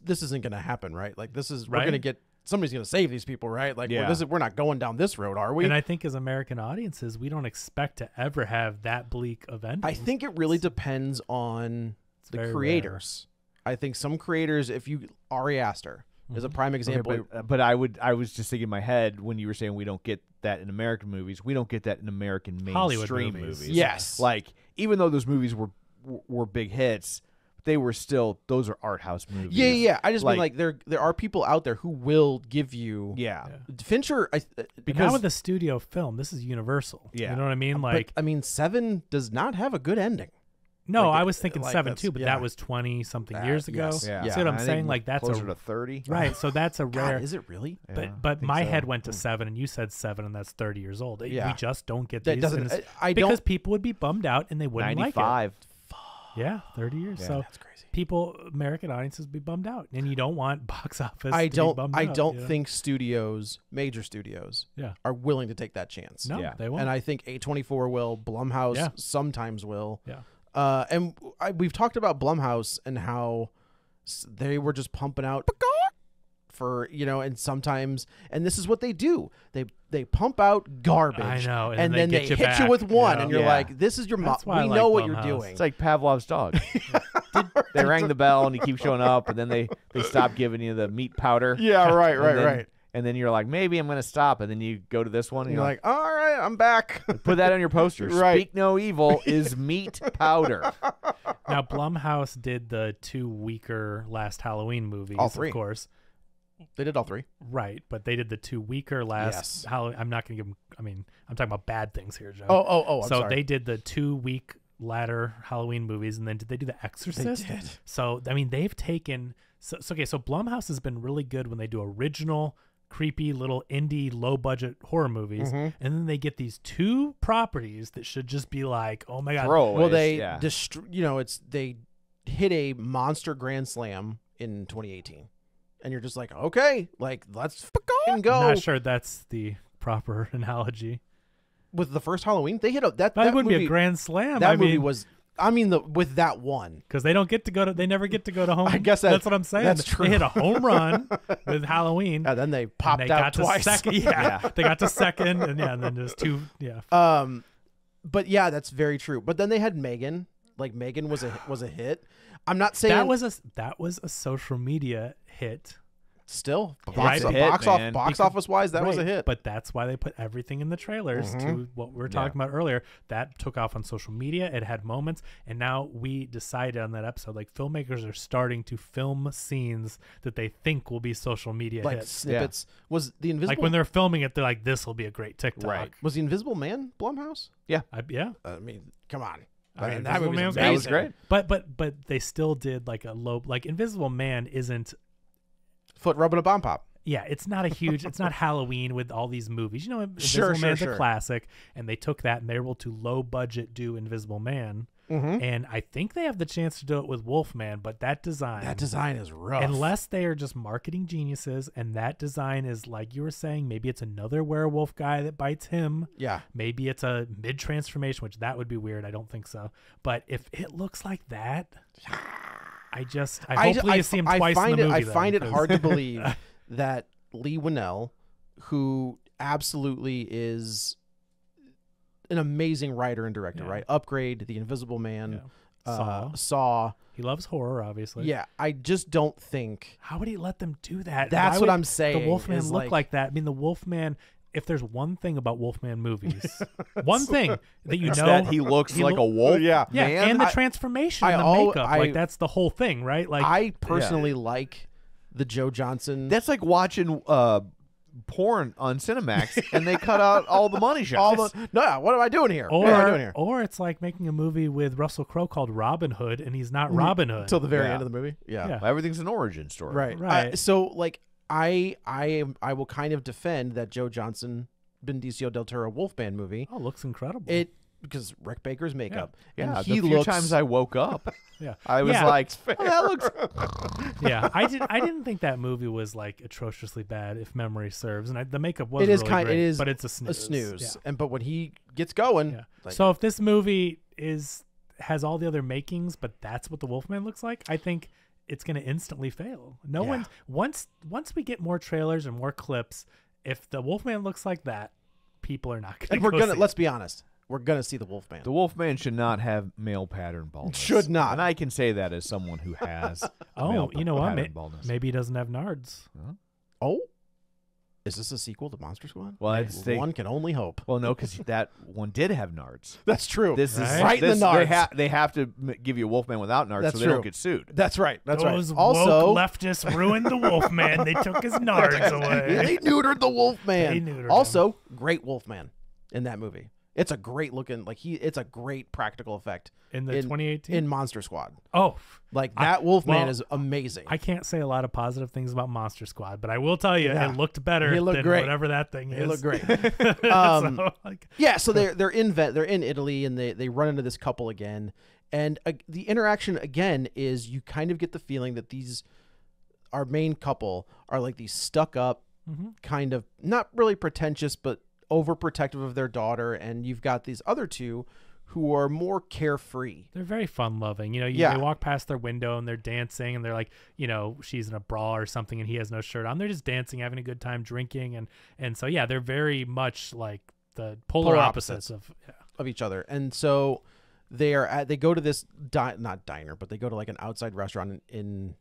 this isn't going to happen, right? Like this is we're Right? going to get somebody's going to save these people, right? Like Yeah. we're not going down this road, are we? And I think as American audiences, we don't expect to ever have that bleak of endings. I think it really depends on the very creators. I think some creators, if you Ari Aster is a prime example. Okay, but I was just thinking in my head when you were saying we don't get that in American movies. We don't get that in American Hollywood mainstream movies. movies. Yes. Like even though those movies were big hits, they were still those are art house movies. yeah. I just mean Like- like there are people out there who will give you Yeah. Fincher. But Because now with the studio film, this is Universal. Yeah. You know what I mean? Like, but, I mean, 7 does not have a good ending. no, like, I was thinking like 7 that's- too, but yeah. that was 20 something years ago. yes. Yeah. See what I'm I think saying? Like that's closer a to 30. right. So that's a rare. God, is it really? Yeah, but I but think my so. head went to 7, and you said 7, and that's 30 years old. Yeah. We just don't get That these. doesn't. and it's- I because don't. people would be bummed out, and they wouldn't like 95. it. Yeah, 30 years. Yeah. So That's crazy. people, American audiences, would be bummed out, and you don't want box office. I to be don't. bummed I out, don't you know? think studios, major studios, Yeah. are willing to take that chance. No, Yeah. they won't. And I think A24 will. Blumhouse Yeah. sometimes will. yeah. And we've talked about Blumhouse and how they were just pumping out for and sometimes this is what they do. They pump out garbage. I know, and then then they they get you hit you back, with one, yeah. and you're Yeah. like, "This is your That's we why I know like what you're Blumhouse. doing." It's like Pavlov's dog. They rang the bell and he keeps showing up, and then they stop giving you the meat powder. Yeah, right, And then- And then you're like, maybe I'm going to stop, and then you go to this one, and you're like, "All right, I'm back." put that on your poster. Right. Speak no evil is meat powder. Now Blumhouse did the 2 weaker last Halloween movies, All 3. of course. They did all 3. Right, but they did the 2 weaker last Yes. Halloween. I'm not going to give them. I mean, I'm talking about bad things here, Joe. Oh, I'm so sorry. they did the 2 week latter Halloween movies, and then did they do The Exorcist? did. So I mean, they've taken. So Blumhouse has been really good when they do original, creepy little indie, low budget horror movies, Mm-hmm. and then they get these 2 properties that should just be like, oh my god, Throwaways, Well, they yeah. they hit a monster grand slam in 2018, and you're just like, okay, like let's fucking go. I'm not sure that's the proper analogy. With the first Halloween, they hit a That wouldn't movie, be a grand slam. That I movie mean, was. With that one. because they don't get to go to. They never get to go to home. I guess that's what I'm saying. that's true. They hit a home run with Halloween. And then they and popped they out got to twice. second. Yeah, they got to second, and then just 2. Yeah, But yeah, that's very true. But then they had Megan. Like Megan was a hit. I'm not saying that was a social media hit. still Right. box Man. office wise, that was a Right, hit. But that's why they put everything in the trailers to what we were talking about earlier. That took off on social media. It had moments, and now we decided on that episode, like filmmakers are starting to film scenes that they think will be social media like hits. snippets. Was the Invisible Like when they're filming it, they're like, "This will be a great TikTok." Right. was the Invisible Man Blumhouse? Yeah. I mean, come on. I mean, Invisible Man was That was great. But they still did like a low, like Invisible Man isn't. Foot rubbing a bomb pop. Yeah, it's not a huge. It's not Halloween with all these movies. You know, Sure, Invisible Man's sure. a classic, and they took that and they were able to low budget do Invisible Man. And I think they have the chance to do it with Wolfman, but that design is rough. unless they are just marketing geniuses, and that design is like you were saying, maybe it's another werewolf guy that bites him. Yeah. Maybe it's a mid transformation, which that would be weird. I don't think so. But if it looks like that, hopefully you see him twice in the movie. I find it then, hard to believe that Lee Winnell, who absolutely is an amazing writer and director, Yeah. right? Upgrade, The Invisible Man, Saw. Saw. He loves horror, obviously. Yeah, I just don't think. How would he let them do that? That's Why what would I'm saying, The Wolfman is look like- like that. I mean, the Wolfman. If there's one thing about Wolfman movies, one thing that you It's know that he looks like a wolf. Yeah. yeah, man. and the I- transformation I and the al- makeup, I- like that's the whole thing, right? Like I personally like the Joe Johnson. That's like watching porn on Cinemax, and they cut out all the money shots. No, what am I doing here? What am I doing here? or it's like making a movie with Russell Crowe called Robin Hood, and he's not Robin Hood. Till the very Yeah. end of the movie. Yeah. Everything's an origin story. Right. Right. So like I will kind of defend that Joe Johnson Benicio del Toro Wolfman movie. Oh, looks incredible. Because Rick Baker's makeup. Yeah, and he the few looks times I woke up, yeah, I was Yeah. like, oh, that looks. yeah. I didn't think that movie was like atrociously bad, if memory serves, and the makeup was it is really kind great, it is but it's a snooze. Yeah. And but when he gets going, Yeah. like, So if this movie has all the other makings, but that's what the Wolfman looks like, I think it's going to instantly fail. No Yeah. one once we get more trailers and more clips, if the Wolfman looks like that, people are not going to. and we're gonna let's be honest, we're gonna see the Wolfman. The Wolfman should not have male pattern baldness. Should not. And I can say that as someone who has. Oh, male you know what? pattern baldness. Maybe he doesn't have nards. Oh, is this a sequel to Monster Squad? Well, it's one can only hope. Well, no, because that one did have nards. That's true. This is Right in the nards. They have to give you a Wolfman without nards, That's so they don't true. get sued. That's right. That's Those right. Also, woke leftists ruined the Wolfman. They took his nards away. they neutered the Wolfman. They neutered also, great Wolfman in that movie. It's a great looking, it's a great practical effect In the 2018? in Monster Squad. Oh, Like that Wolfman well, is amazing. I can't say a lot of positive things about Monster Squad, but I will tell you, Yeah. it looked better He looked than great. whatever that thing is. It looked great. So, like, Yeah, so they're in Italy and they run into this couple again, and the interaction again is you kind of get the feeling that our main couple are like these stuck up, kind of not really pretentious but overprotective of their daughter, and you've got these other two who are more carefree. they're very fun loving. You know, Yeah. they walk past their window and they're dancing and they're like, you know, she's in a bra or something and he has no shirt on. They're just dancing, having a good time, drinking. And so, yeah, they're very much like the polar opposites of, Of each other, and so they go to this not diner, but they go to like an outside restaurant in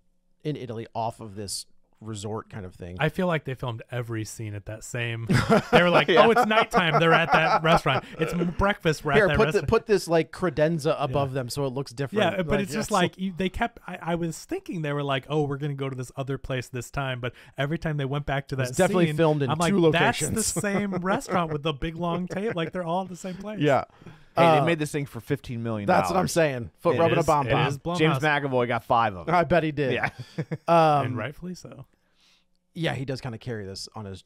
Italy off of this resort kind of thing. I feel like they filmed every scene at that same. They were like, "Oh, it's nighttime. They're at that restaurant. It's breakfast. We're Here, at that restaurant." put this like credenza above them so it looks different. Yeah, but it's just like yes. they kept. I was thinking they were like, "Oh, we're gonna go to this other place this time," but every time they went back to that, It's definitely scene, filmed in I'm like, two locations. That's the same restaurant with the big long table. Like they're all at the same place. yeah. Hey, they made this thing for $15 million. That's what I'm saying. Foot It rubbing a is- bomb it bomb. is Blumhouse. James McAvoy got 5 of them. I bet he did. Yeah. And rightfully so. Yeah, he does kind of carry this on his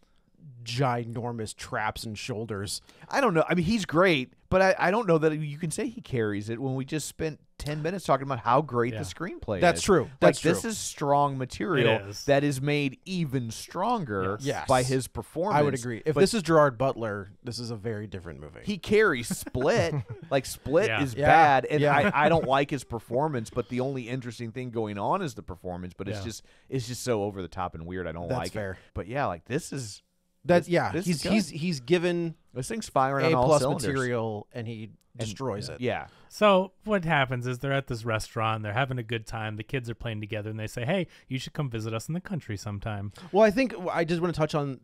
ginormous traps and shoulders. I don't know. I mean, he's great, but I don't know that you can say he carries it when we just spent 10 minutes talking about how great Yeah. the screenplay That's is. true. That's This true. is strong material It is. that is made even stronger Yes. by his performance. I would agree. If But this is Gerard Butler, this is a very different movie. he carries Split. Like Split Yeah. is Yeah. bad, and Yeah. I don't like his performance. But the only interesting thing going on is the performance. But Yeah. it's just so over the top and weird. I don't That's like fair. it. But yeah, like this is That yeah, this is he's given this thing's firing on A all plus cylinders. material and he destroys it. Yeah. So what happens is they're at this restaurant, they're having a good time, the kids are playing together, and they say, "Hey, you should come visit us in the country sometime." Well, I think I just want to touch on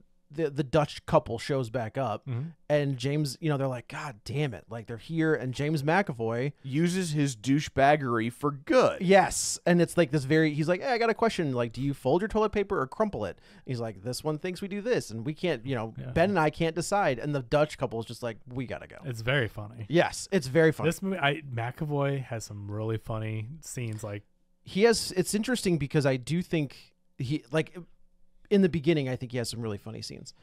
the Dutch couple shows back up, and James, you know, they're like, God damn it, like they're here, and James McAvoy Uses his douchebaggery for good. yes, and it's like this very, he's like, hey, I got a question, like, do you fold your toilet paper or crumple it? He's like, this one thinks we do this, and we can't, you know, Ben and I can't decide, and the Dutch couple is just like, we gotta go. It's very funny. Yes, it's very funny. This movie, McAvoy has some really funny scenes. Like He has, it's interesting because I do think he, like, in the beginning, I think he has some really funny scenes.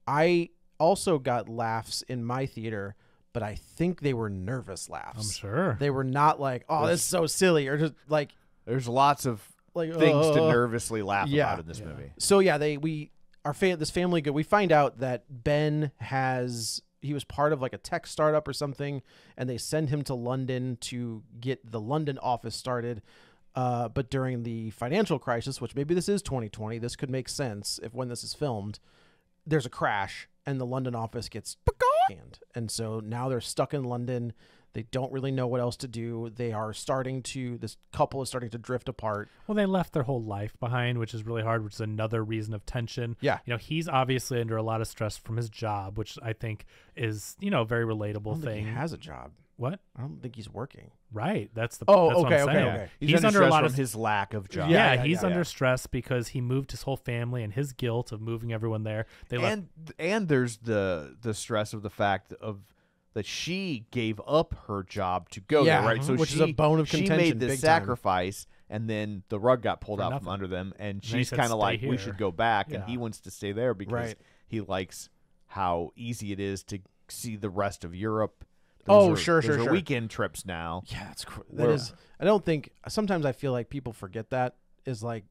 I also got laughs in my theater, but I think they were nervous laughs. I'm sure. They were not like, oh, this is so silly, or just like There's lots of like things to nervously laugh yeah. about in this movie. So yeah, this family good. We find out that Ben he was part of like a tech startup or something, and they send him to London to get the London office started. But during the financial crisis, which maybe this is 2020, this could make sense if when this is filmed, there's a crash and the London office gets canned. And so now they're stuck in London. They don't really know what else to do. This couple is starting to drift apart. Well, they left their whole life behind, which is really hard, which is another reason of tension. Yeah. You know, he's obviously under a lot of stress from his job, which I think is, you know, a very I relatable don't think thing. he has a job. What? I don't think he's working. Right. That's the Oh, that's what okay, I'm okay, saying. okay. He's under a stress lot from of his lack of job. Yeah, he's yeah. under stress because he moved his whole family and his guilt of moving everyone there. They left And there's the stress of the fact of that she gave up her job to go Yeah, there, right? So which is a bone of she contention, made this big time. sacrifice, and then the rug got pulled For out nothing. from under them, and he she's said, kind of "Stay like, we here." should go back, and Yeah. he wants to stay there because Right. he likes how easy it is to see the rest of Europe. Oh, Those sure. are weekend trips now. Yeah, that's Where- I don't think. Sometimes I feel like people forget that is like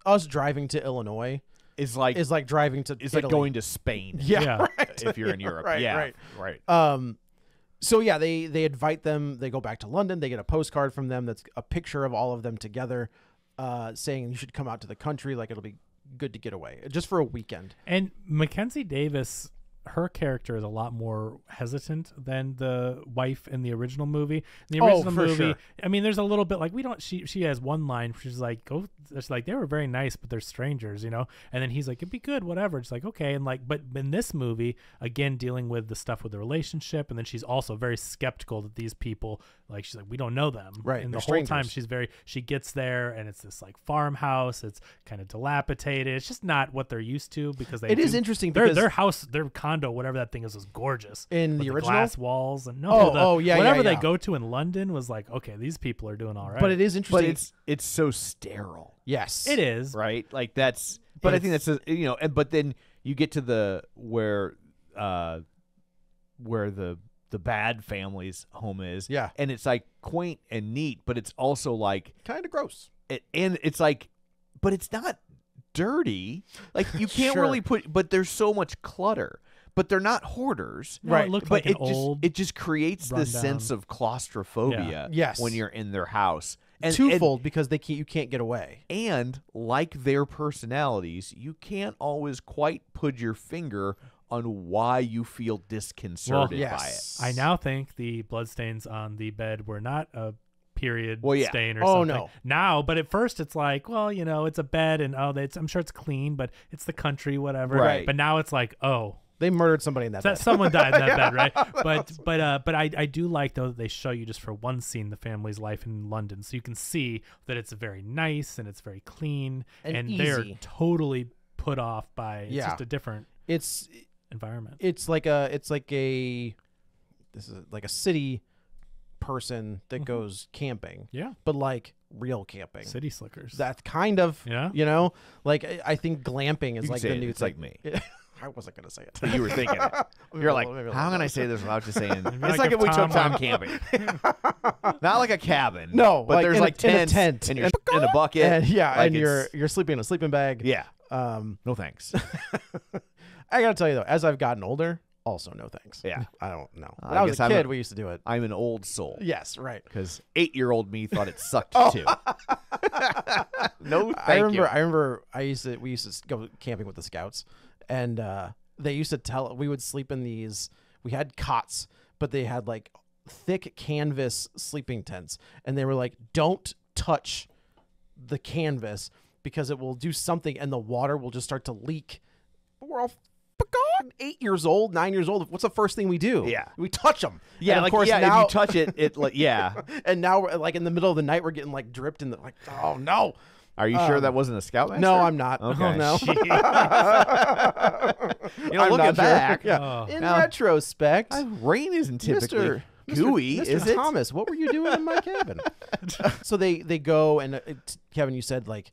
us driving to Illinois Is like is like driving to. it's Italy. like going to Spain. Yeah, Yeah. right. If you're in Europe, Right, yeah, right. So yeah, they invite them. They go back to London. They get a postcard from them that's a picture of all of them together, saying you should come out to the country. Like it'll be good to get away just for a weekend. And Mackenzie Davis, her character is a lot more hesitant than the wife in the original movie. In the Oh, original for movie, sure. I mean, there's a little bit like she has one line. She's like, it's like they were very nice, but they're strangers, you know. And then he's like, it'd be good, whatever. It's like okay, and like, but in this movie, again, dealing with the stuff with the relationship, and then she's also very skeptical that these people, like, she's like, we don't know them, Right, And the they're whole time strangers. she gets there, and it's this like farmhouse. It's kind of dilapidated. It's just not what they're used to because they. It is interesting Their because house, their condo, whatever that thing is gorgeous. In with the the original? glass walls and Yeah, whatever yeah. they go to in London was like, okay, these people are doing all right. But it is But interesting. it's so sterile. yes, it is Right, like that's. But I think that's but then you get to the where the bad family's home is. Yeah. and it's like quaint and neat, but it's also like kind of gross. and it's like, but it's not dirty. Like you can't Sure. really put. But there's so much clutter. But they're not hoarders. No, Right, It looked But like an old. it just creates this rundown. sense of claustrophobia. Yes. when you're in their house. And Twofold because you can't get away. And like their personalities, you can't always quite put your finger on why you feel disconcerted by it. I now think the bloodstains on the bed were not a period Well, yeah. stain or Oh, something. no. Now, but at first it's like, well, you know, it's a bed and I'm sure it's clean, but it's the country, whatever. Right. But now it's like, oh, They murdered somebody in that. bed. someone died in that bed, right? But I do like though that they show you just for one scene the family's life in London, so you can see that it's very nice and it's very clean, And they're easy. totally put off by it's Yeah. just a different It's environment. it's like a this is like a city person that goes camping, Yeah, but like real camping. city slickers. That kind of, Yeah. you know, like I think glamping is You can like say the it, new it's thing. like me. I wasn't gonna say it. You were thinking it. You're like, Maybe a how little can I bit. say this without just saying? like It's like if if we took Tom Tom went- camping. Not like a cabin. No, but like there's in a- like in a tents tent. and you're in a bucket. And yeah, like and it's- you're sleeping in a sleeping bag. yeah. No thanks. I gotta tell you though, as I've gotten older, also no thanks. Yeah. I don't know. I When I was guess a I'm kid, a- we used to do it. I'm an old soul. Yes, right. Because 8-year-old me thought it sucked Oh. too. No, thank I you. remember we used to go camping with the scouts, and they used to we would sleep in these. We had cots, but they had like thick canvas sleeping tents, and they were like, "Don't touch the canvas because it will do something, and the water will just start to leak." But we're all fucking 8 years old, 9 years old. What's the first thing we do? Yeah. We touch them. Yeah, and of like, course yeah, now, if you touch it, it like, yeah. and now we're like in the middle of the night, we're getting like dripped in the like. Oh no. Are you sure that wasn't a Scoutmaster? No, I'm not. Okay. Oh, no. You know, I'm looking not sure. back, Yeah. Oh. In Now- retrospect, rain isn't typically gooey, Mr. is it? Thomas, what were you doing in my cabin? So they go and Kevin, you said like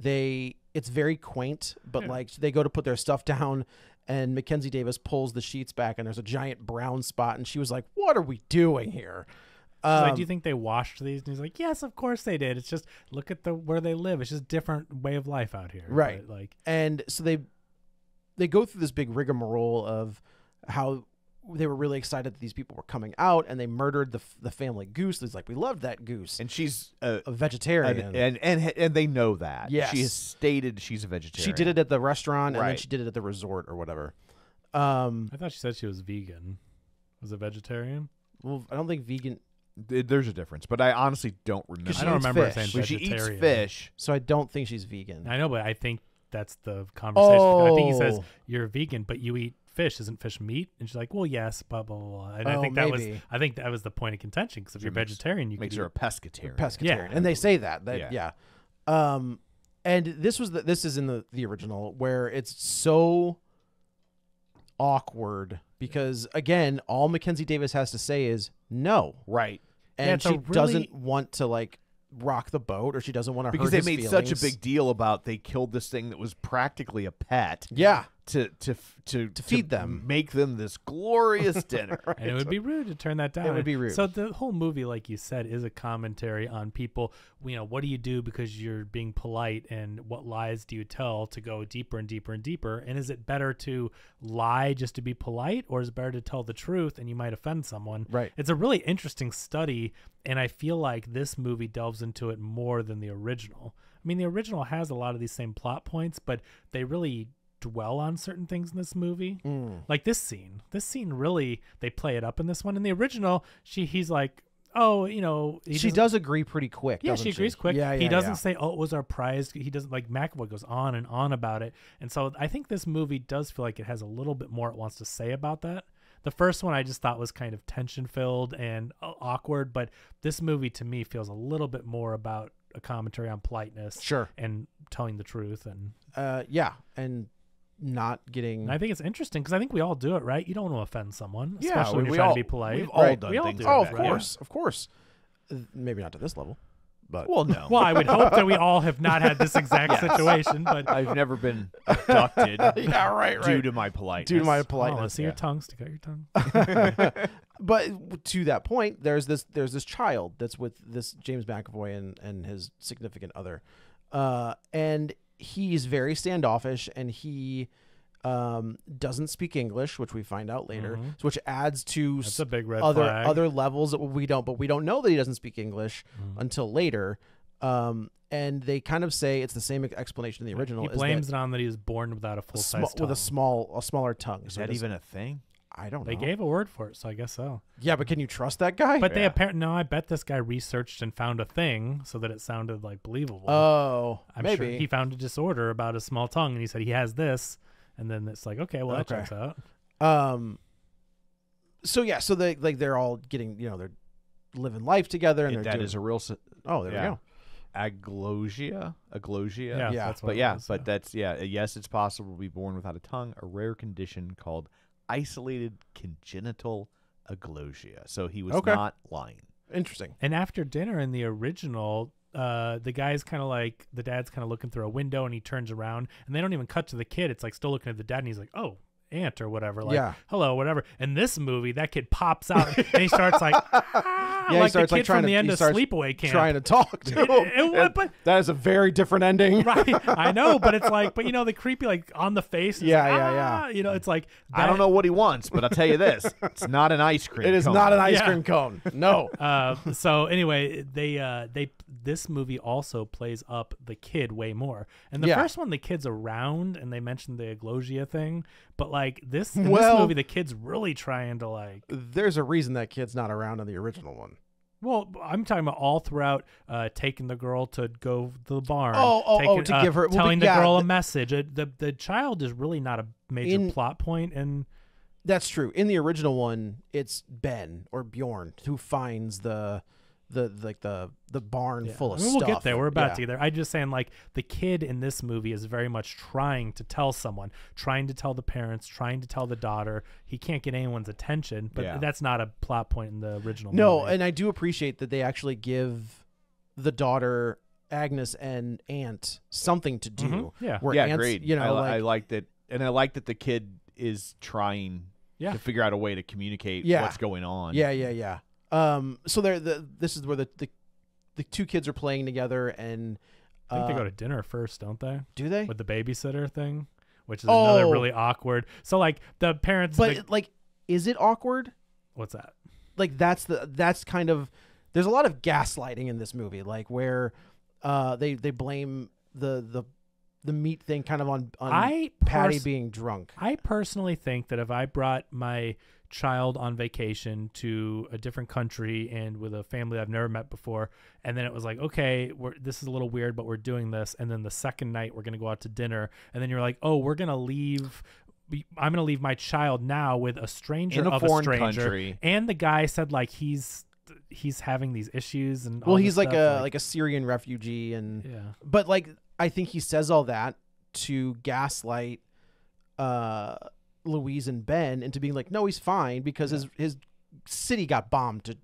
it's very quaint, but like they go to put their stuff down, and Mackenzie Davis pulls the sheets back, and there's a giant brown spot, and she was like, "What are we doing here?" She's like, do you think they washed these? And he's like, yes, of course they did. It's just look at where they live. It's just different way of life out here. Right. But, like, And so they go through this big rigmarole of how they were really excited that these people were coming out, and they murdered the family goose. It's like, we loved that goose. And she's A vegetarian. and they know that. Yes. She has stated she's a vegetarian. She did it at the restaurant, and then Right. she did it at the resort or whatever. I thought she said she was vegan. Was a vegetarian? Well, I don't think vegan. There's a difference, but I honestly don't remember. She I don't eats remember her fish. saying She vegetarian. eats fish. So I don't think she's vegan. I know, but I think that's the conversation. I think he says Oh. you're vegan, but you eat fish. Isn't fish meat? And she's like, well, yes, blah blah blah. And I Oh, think maybe. that was the point of contention. Because if you're vegetarian, you Makes could her a eat- pescatarian. Pescatarian, Yeah. and they say that. Yeah. Yeah. And this is in the original where it's so awkward because again, all Mackenzie Davis has to say is no, Right. and it's a she really- doesn't want to like rock the boat, or she doesn't want to Because hurt they his made feelings. such a big deal about they killed this thing that was practically a pet Yeah. to feed them. make them this glorious dinner. And it would be rude to turn that down. would be rude. So the whole movie, like you said, is a commentary on people. You know, what do you do because you're being polite, and what lies do you tell to go deeper and deeper and deeper? And is it better to lie just to be polite, or is it better to tell the truth and you might offend someone? Right. It's a really interesting study, and I feel like this movie delves into it more than the original. I mean, the original has a lot of these same plot points, but they really dwell on certain things in this movie. Like this scene really, they play it up in this one. In the original, he's like, oh, you know, She does agree pretty quick. yeah, doesn't she agrees quick. Yeah, He yeah, doesn't yeah. say, oh, it was our prize. He doesn't, like, McAvoy goes on and on about it. And so I think this movie does feel like it has a little bit more it wants to say about that. The first one I just thought was kind of tension filled and awkward, but this movie to me feels a little bit more about a commentary on politeness. Sure. And telling the truth. And Yeah, and not getting. I think it's interesting because I think we all do it, right? You don't want to offend someone, Yeah, especially when we you're trying all- to be polite. we've all Right. done We all things do like Oh, that, of that, yeah. course, of course. Maybe not to this level, but Well, no. Well, I would hope that we all have not had this exact situation, but I've never been abducted yeah, right, due to my politeness. due to my oh, politeness. let's see yeah. your tongue. Stick out your tongue. But to that point, there's this child that's with this James McAvoy and his significant other, and he's very standoffish, and he doesn't speak English, which we find out later, which adds to That's a big red other flag. other levels that we don't know that he doesn't speak English until later. And they kind of say it's the same explanation in the original. He is blames that it on that he was born without a full size with a smaller tongue. Is So that does- even a thing? I don't know. They gave a word for it, so I guess so. Yeah, but can you trust that guy? But they Yeah. apparently no. I bet this guy researched and found a thing so that it sounded like believable. oh, I'm maybe sure he found a disorder about a small tongue, and he said he has this, and then it's like, okay, well that Okay. checks out. So yeah, so they're all getting, they're living life together, and That they're doing, is a real. oh, there we yeah. go. Aglosia. Yeah, Yeah. that's what But it yeah, was, but that's yes, it's possible to be born without a tongue, a rare condition called isolated congenital aglosia. So he was Okay. not lying. Interesting. And after dinner in the original, the guy's kind of like, the dad's kind of looking through a window, and he turns around, and they don't even cut to the kid. It's like still looking at the dad, and he's like, oh, aunt or whatever, like, Yeah. hello, whatever. In this movie, that kid pops out, and he starts like, he like starts, the like, kid trying from to- the end he of starts Sleepaway Camp. Trying to talk to him. But That is a very different ending. right, I know, but it's like, but the creepy like on the face. It's Yeah, like, yeah, yeah. It's like I don't know what he wants, but I'll tell you this: it's not an ice cream. It is cone. not an ice Yeah. cream cone. No. So anyway, this movie also plays up the kid way more. And the Yeah. first one, the kid's around, and they mentioned the aglosia thing, but like in this Well- movie, the kid's really trying to like. There's a reason that kid's not around in the original one. Well, I'm talking about all throughout taking the girl to go to the barn. To give her telling the girl a message. The child is really not a major plot point, and that's true. In the original one, it's Ben or Bjorn who finds the barn full of stuff. We'll get there. We're about to get there. I'm just saying, like, the kid in this movie is very much trying to tell someone, trying to tell the parents, trying to tell the daughter. He can't get anyone's attention, but that's not a plot point in the original movie. No, and I do appreciate that they actually give the daughter, Agnes, and Aunt something to do. Mm-hmm. Yeah. Where Aunt's, agreed. You know, I like that, and I like that the kid is trying to figure out a way to communicate what's going on. Yeah. So this is where the two kids are playing together, and I think they go to dinner first, don't they? Do they? With the babysitter thing, which is another really awkward. So like the parents, but like, is it awkward? What's that? Like that's kind of, there's a lot of gaslighting in this movie, like where they blame the meat thing kind of on Patty being drunk. I personally think that if I brought my child on vacation to a different country and with a family I've never met before, and then it was like, okay, this is a little weird, but we're doing this, and then the second night we're going to go out to dinner, and then you're like, oh, I'm going to leave my child now with a stranger in a of foreign a stranger. country. And the guy said like he's having these issues, and well, he's like a Syrian refugee, and but like I think he says all that to gaslight Louise and Ben into being like, no, he's fine because his city got bombed. To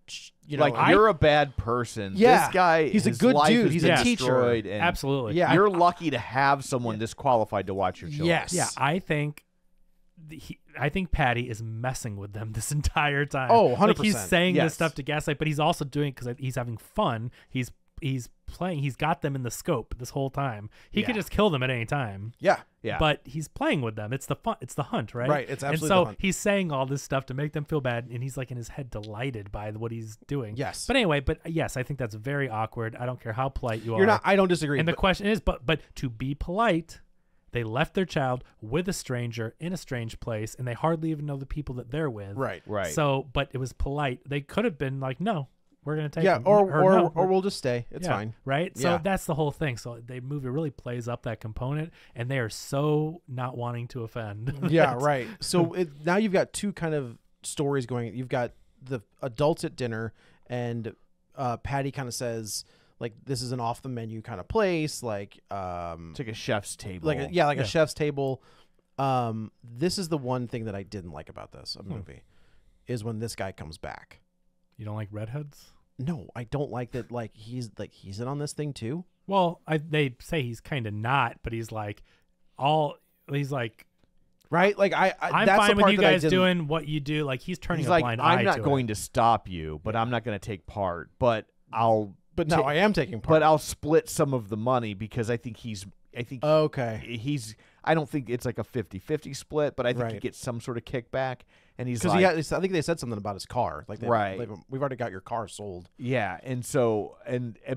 you're a bad person. Yeah, this guy, he's a good dude. He's a teacher. And absolutely. Yeah, you're lucky to have someone this qualified to watch your children. Yes. Yeah, I think Patty is messing with them this entire time. Oh, 100%. Like he's saying this stuff to gaslight, but he's also doing it because he's having fun. He's playing. He's got them in the scope this whole time. He could just kill them at any time. Yeah. But he's playing with them. It's the fun. It's the hunt, right? Right. It's absolutely and so the hunt. he's saying all this stuff to make them feel bad, and he's like in his head delighted by what he's doing. Yes. But anyway, yes, I think that's very awkward. I don't care how polite you are. You're not. I don't disagree. And the question is, but to be polite, they left their child with a stranger in a strange place, and they hardly even know the people that they're with. Right. So, but it was polite. They could have been like, no, we're going to take him. Or we'll just stay. It's fine. Right? So that's the whole thing. So the movie really plays up that component, and they are so not wanting to offend. Yeah, right. So now you've got two kind of stories going. You've got the adults at dinner, and Patty kind of says, like, this is an off the menu kind of place, like it's like a chef's table. A chef's table. This is the one thing that I didn't like about this movie, is when this guy comes back. You don't like redheads? No, I don't like that. Like he's in on this thing too. Well, they say he's kind of not, but he's like right. Like I'm that's fine the with part you that I guys didn't- doing what you do. Like he's turning He's a like, blind eye I'm not to going it. to stop you, but I'm not going to take part. But I'll. But no, I am taking part. But I'll split some of the money because I think okay. I don't think it's like a 50-50 split, but I think he Right. gets some sort of kickback. And he's Because like, I think they said something about his car. Like Right. like, we've already got your car sold. yeah. And so,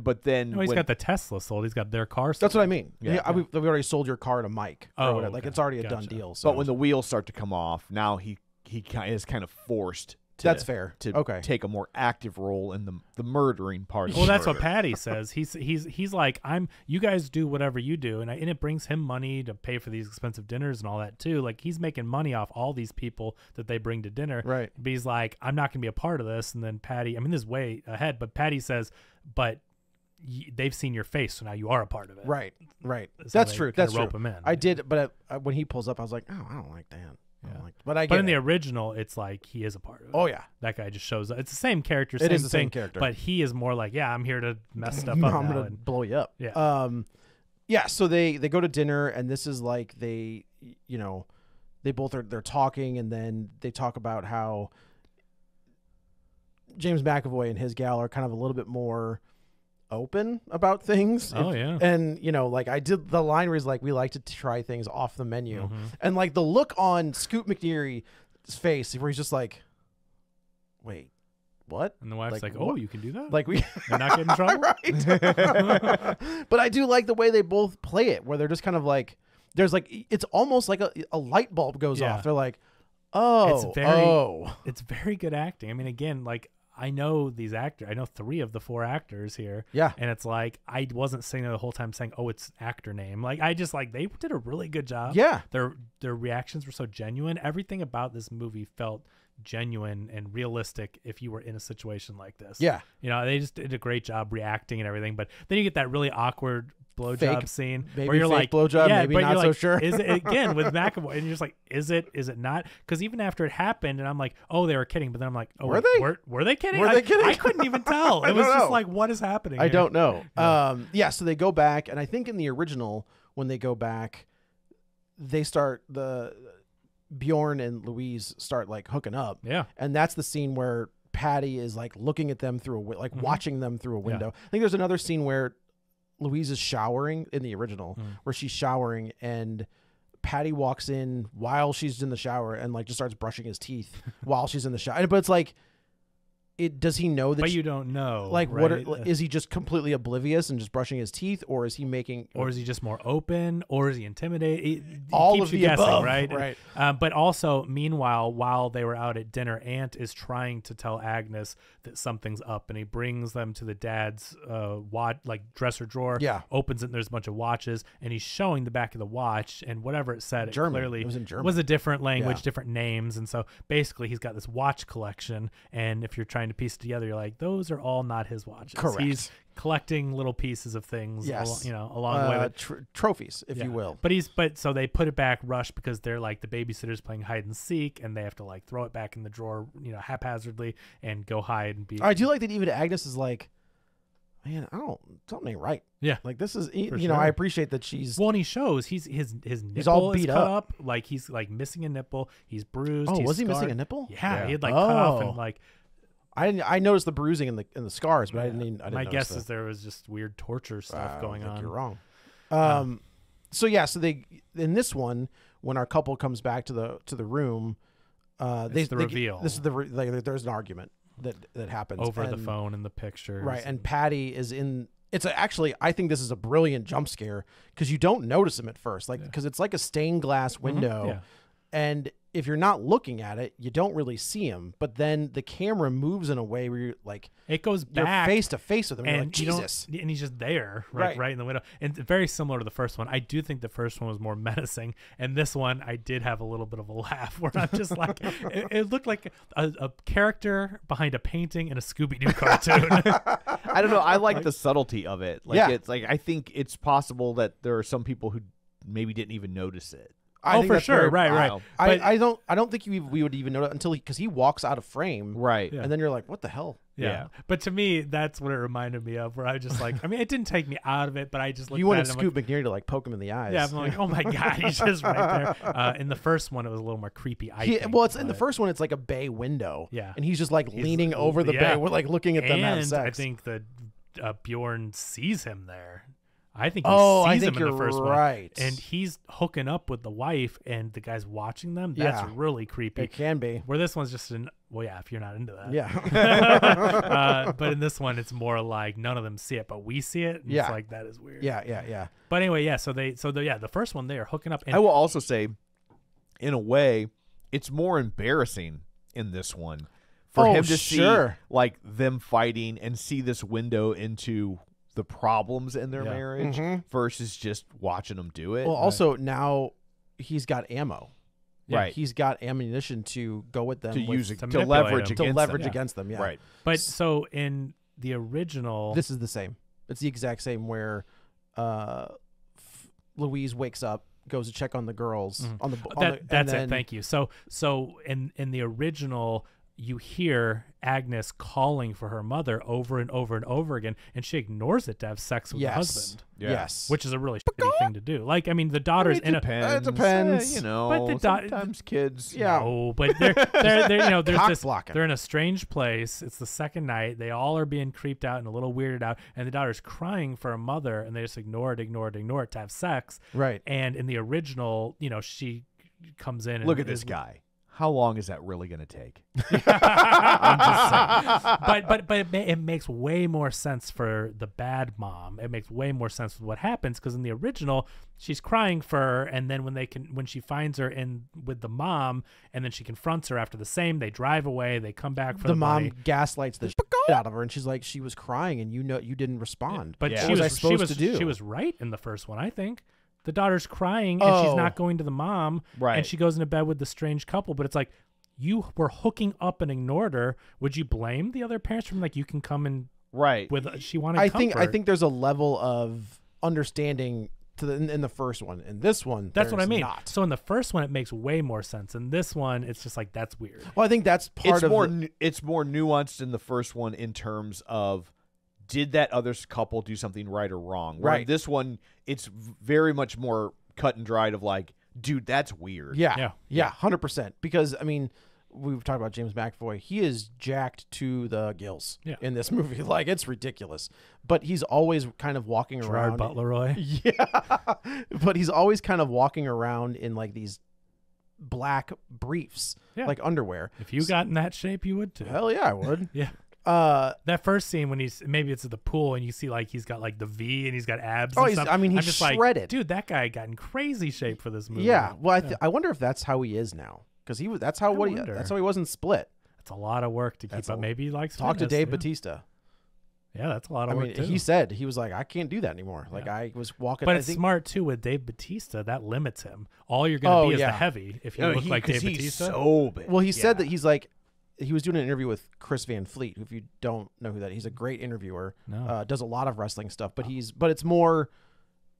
but then. No, he's when- got the Tesla sold. He's got their car sold. That's what I mean. Yeah. We've already sold your car to Mike. Or Oh, whatever. Like okay. it's already a done Gotcha. deal. So But when the wheels start to come off, now he is kind of forced to, That's fair. to Okay. take a more active role in the murdering part of Well, the that's what murder. Patty says. He's like, you guys do whatever you do, and it brings him money to pay for these expensive dinners and all that too. Like he's making money off all these people that they bring to dinner. Right. But he's like, I'm not gonna be a part of this. And then Patty, I mean, this is way ahead, but Patty says, but they've seen your face, so now you are a part of it. Right. That's how That's they true. kinda That's rope true. him in. I did, but when he pulls up, I was like, oh, I don't like that. I don't like, but I get But in it. the original, it's like he is a part of it. Oh yeah. That guy just shows up. It's the same character, It same is the thing, same character. but he is more like, yeah, I'm here to mess stuff No, up. I'm now, gonna and- blow you up. Yeah. Yeah. So they go to dinner, and this is like they both they're talking, and then they talk about how James McAvoy and his gal are kind of a little bit more open about things. Oh, yeah. And like I did the line where he's like, we like to try things off the menu, Mm-hmm. and like the look on Scoot McNairy's face where he's just like, wait, what? And the wife's like, what? oh, you can do that? Like we You're not getting in trouble? right. But I do like the way they both play it, where they're just kind of like, there's like, it's almost like a light bulb goes Yeah. off. They're like, oh, It's very good acting. I mean, again, like I know these actors. I know 3 of the 4 actors here. Yeah. And it's like, I wasn't sitting there the whole time saying, oh, it's actor name. Like, I just like, they did a really good job. Yeah. Their reactions were so genuine. Everything about this movie felt genuine and realistic if you were in a situation like this. Yeah. You know, they just did a great job reacting and everything. But then you get that really awkward blowjob Fake- scene maybe where you're fake like, blowjob, yeah, maybe but not you're so like, sure. Is it again with McAvoy? And you're just like, is it not? Because even after it happened, and I'm like, oh, they were kidding. But then I'm like, oh, Were wait, they? were they kidding? Were they kidding? I couldn't even tell. I It was don't just know. like, what is happening? I here? don't know. Yeah, so they go back, and I think in the original, when they go back, they start Bjorn and Louise start like hooking up. Yeah. And that's the scene where Patty is like looking at them through watching them through a window. I think there's another scene where Louise is showering in the original, where she's showering and Patty walks in while she's in the shower and like just starts brushing his teeth while she's in the shower. But it's like, does he know that? But you don't know. Like, right? is he just completely oblivious and just brushing his teeth, or is he making? Or is he just more open? Or is he intimidated? He All keeps of you the guessing, above, right? right. But also, meanwhile, while they were out at dinner, Ant is trying to tell Agnes that something's up, and he brings them to the dad's dresser drawer. Yeah. Opens it, and there's a bunch of watches, and he's showing the back of the watch, and whatever it said, German. it clearly It was in German. was a different language, Yeah. different names, and so basically he's got this watch collection, and if you're trying to piece it together, you're like, those are all not his watches. Correct. He's collecting little pieces of things, Yes. along the way. But trophies, if yeah. you will. But so they put it back rushed because they're like the babysitter's playing hide and seek, and they have to like throw it back in the drawer, haphazardly and go hide and be. I do like that even Agnes is like, man, something ain't right. Yeah. Like this is, For sure. I sure. appreciate that she's. Well, and he shows his nipple all is beat cut up. up, like he's like missing a nipple. He's bruised. Oh, he's was he missing scarred. a nipple? Yeah, he had like cut off Oh. and like. I noticed the bruising and the scars, but I didn't. My notice guess the- is there was just weird torture stuff I don't going think on. You're wrong. So they in this one, when our couple comes back to the room, It's the reveal. This is there's an argument that happens Over the and- phone and the pictures. right? And Patty is in. Actually, I think this is a brilliant jump scare because you don't notice him at first, because it's like a stained glass window, Yeah. and if you're not looking at it, you don't really see him. But then the camera moves in a way where you're like, It goes you're back face to face with him. And you're and like, you don't- Jesus. and he's just there, Right. right in the window, and very similar to the first one. I do think the first one was more menacing, and this one I did have a little bit of a laugh where I'm just like, it looked like a character behind a painting in a Scooby-Doo cartoon. I don't know. I like the subtlety of it. Like Yeah. it's like I think it's possible that there are some people who maybe didn't even notice it. I think for that's sure, very- right. wow. But- I don't think we would even know that until because he walks out of frame, Right. Yeah. and then you're like, what the hell? Yeah. But to me, that's what it reminded me of, where I was just like, I mean, it didn't take me out of it, but I just looked You at wanted it and I'm Scoot McNeary to like poke him in the eyes. yeah, I'm like, oh my God, he's just right there. In the first one, it was a little more creepy, I think. Well, it's in the but- first one. It's like a bay window. Yeah. and he's just like He's- leaning over the yeah. bay, we're like looking at them have And sex. I think that Bjorn sees him there. I think he Oh, I sees think him in the you're first right. one. And he's hooking up with the wife, and the guy's watching them. That's Yeah. really creepy. It can be. Where this one's just if you're not into that. Yeah. But in this one, it's more like none of them see it, but we see it. And Yeah. It's like, that is weird. yeah. But anyway, yeah. The first one, they are hooking up. And I will also say, in a way, it's more embarrassing in this one for Oh, him to sure. see like them fighting and see this window into the problems in their Yeah. marriage versus just watching them do it. Well, also now he's got ammo. Right. He's got ammunition to go with them to with- use it to to manipulate leverage them. to against leverage them. against them. Yeah. Right. But so in the original, This is the same. It's the exact same where Louise wakes up, goes to check on the girls on the. that's it. Thank you. So in the original, you hear Agnes calling for her mother over and over and over again, and she ignores it to have sex with the husband, Yeah. Yes. which is a really shitty thing to do. Like, I mean, the daughter's in a. Depends. It depends. You know, But the sometimes kids. Yeah. No, but they're there's Cock this. blocking. They're in a strange place. It's the second night. They all are being creeped out and a little weirded out, and the daughter's crying for a mother, and they just ignore it to have sex. Right. And in the original, she comes in. And Look at this is- guy. how long is that really going to take? I'm just saying. But it makes way more sense for the bad mom. It makes way more sense with what happens because in the original, she's crying for her, and then when she finds her in with the mom, and then she confronts her after the same, they drive away, they come back for the mom money. gaslights the shit out of her, and she's like, she was crying, and you didn't respond. But Yeah. what was I supposed to do? She was right in the first one, I think. The daughter's crying and she's Oh. not going to the mom, Right. and she goes into bed with the strange couple. But it's like you were hooking up and ignored her. Would you blame the other parents from like you can come and Right. with she wanted I comfort? think there's a level of understanding to in the first one. In this one, That's what I there's mean. Not. So in the first one, it makes way more sense. In this one, it's just like that's weird. Well, I think that's part It's of more the- it's more nuanced in the first one in terms of did that other couple do something right or wrong? Where in Right. this one, it's very much more cut and dried of like, dude, that's weird. Yeah, 100%. Because I mean, we've talked about James McAvoy. He is jacked to the gills Yeah. in this movie. Like it's ridiculous. But he's always kind of walking Gerard around. Butler Roy. Yeah, but he's always kind of walking around in like these black briefs, Yeah. like underwear. If you got in that shape, you would too. Hell yeah, I would. Yeah. That first scene when maybe it's at the pool and you see like he's got like the V and he's got abs. Oh, and he's- stuff. I mean, I'm he's just shredded. Like, dude, that guy got in crazy shape for this movie. Yeah. Well, I wonder if that's how he is now, because he was. That's how wonder. that's how he was in Split. That's a lot of work to keep That's up. a- Maybe he likes Talk to fitness, Dave yeah. Bautista. Yeah, that's a lot I of work mean, too. he said he was like, I can't do that anymore. Like Yeah. I was walking. But I it's think, smart too with Dave Bautista. That limits him. All you're gonna Oh, be is yeah. the heavy if you No, look like 'cause Dave he's Bautista. so big. Well, he said Yeah. that he's like, he was doing an interview with Chris Van Fleet. If you don't know who that, he's a great interviewer. No. Does a lot of wrestling stuff, but it's more.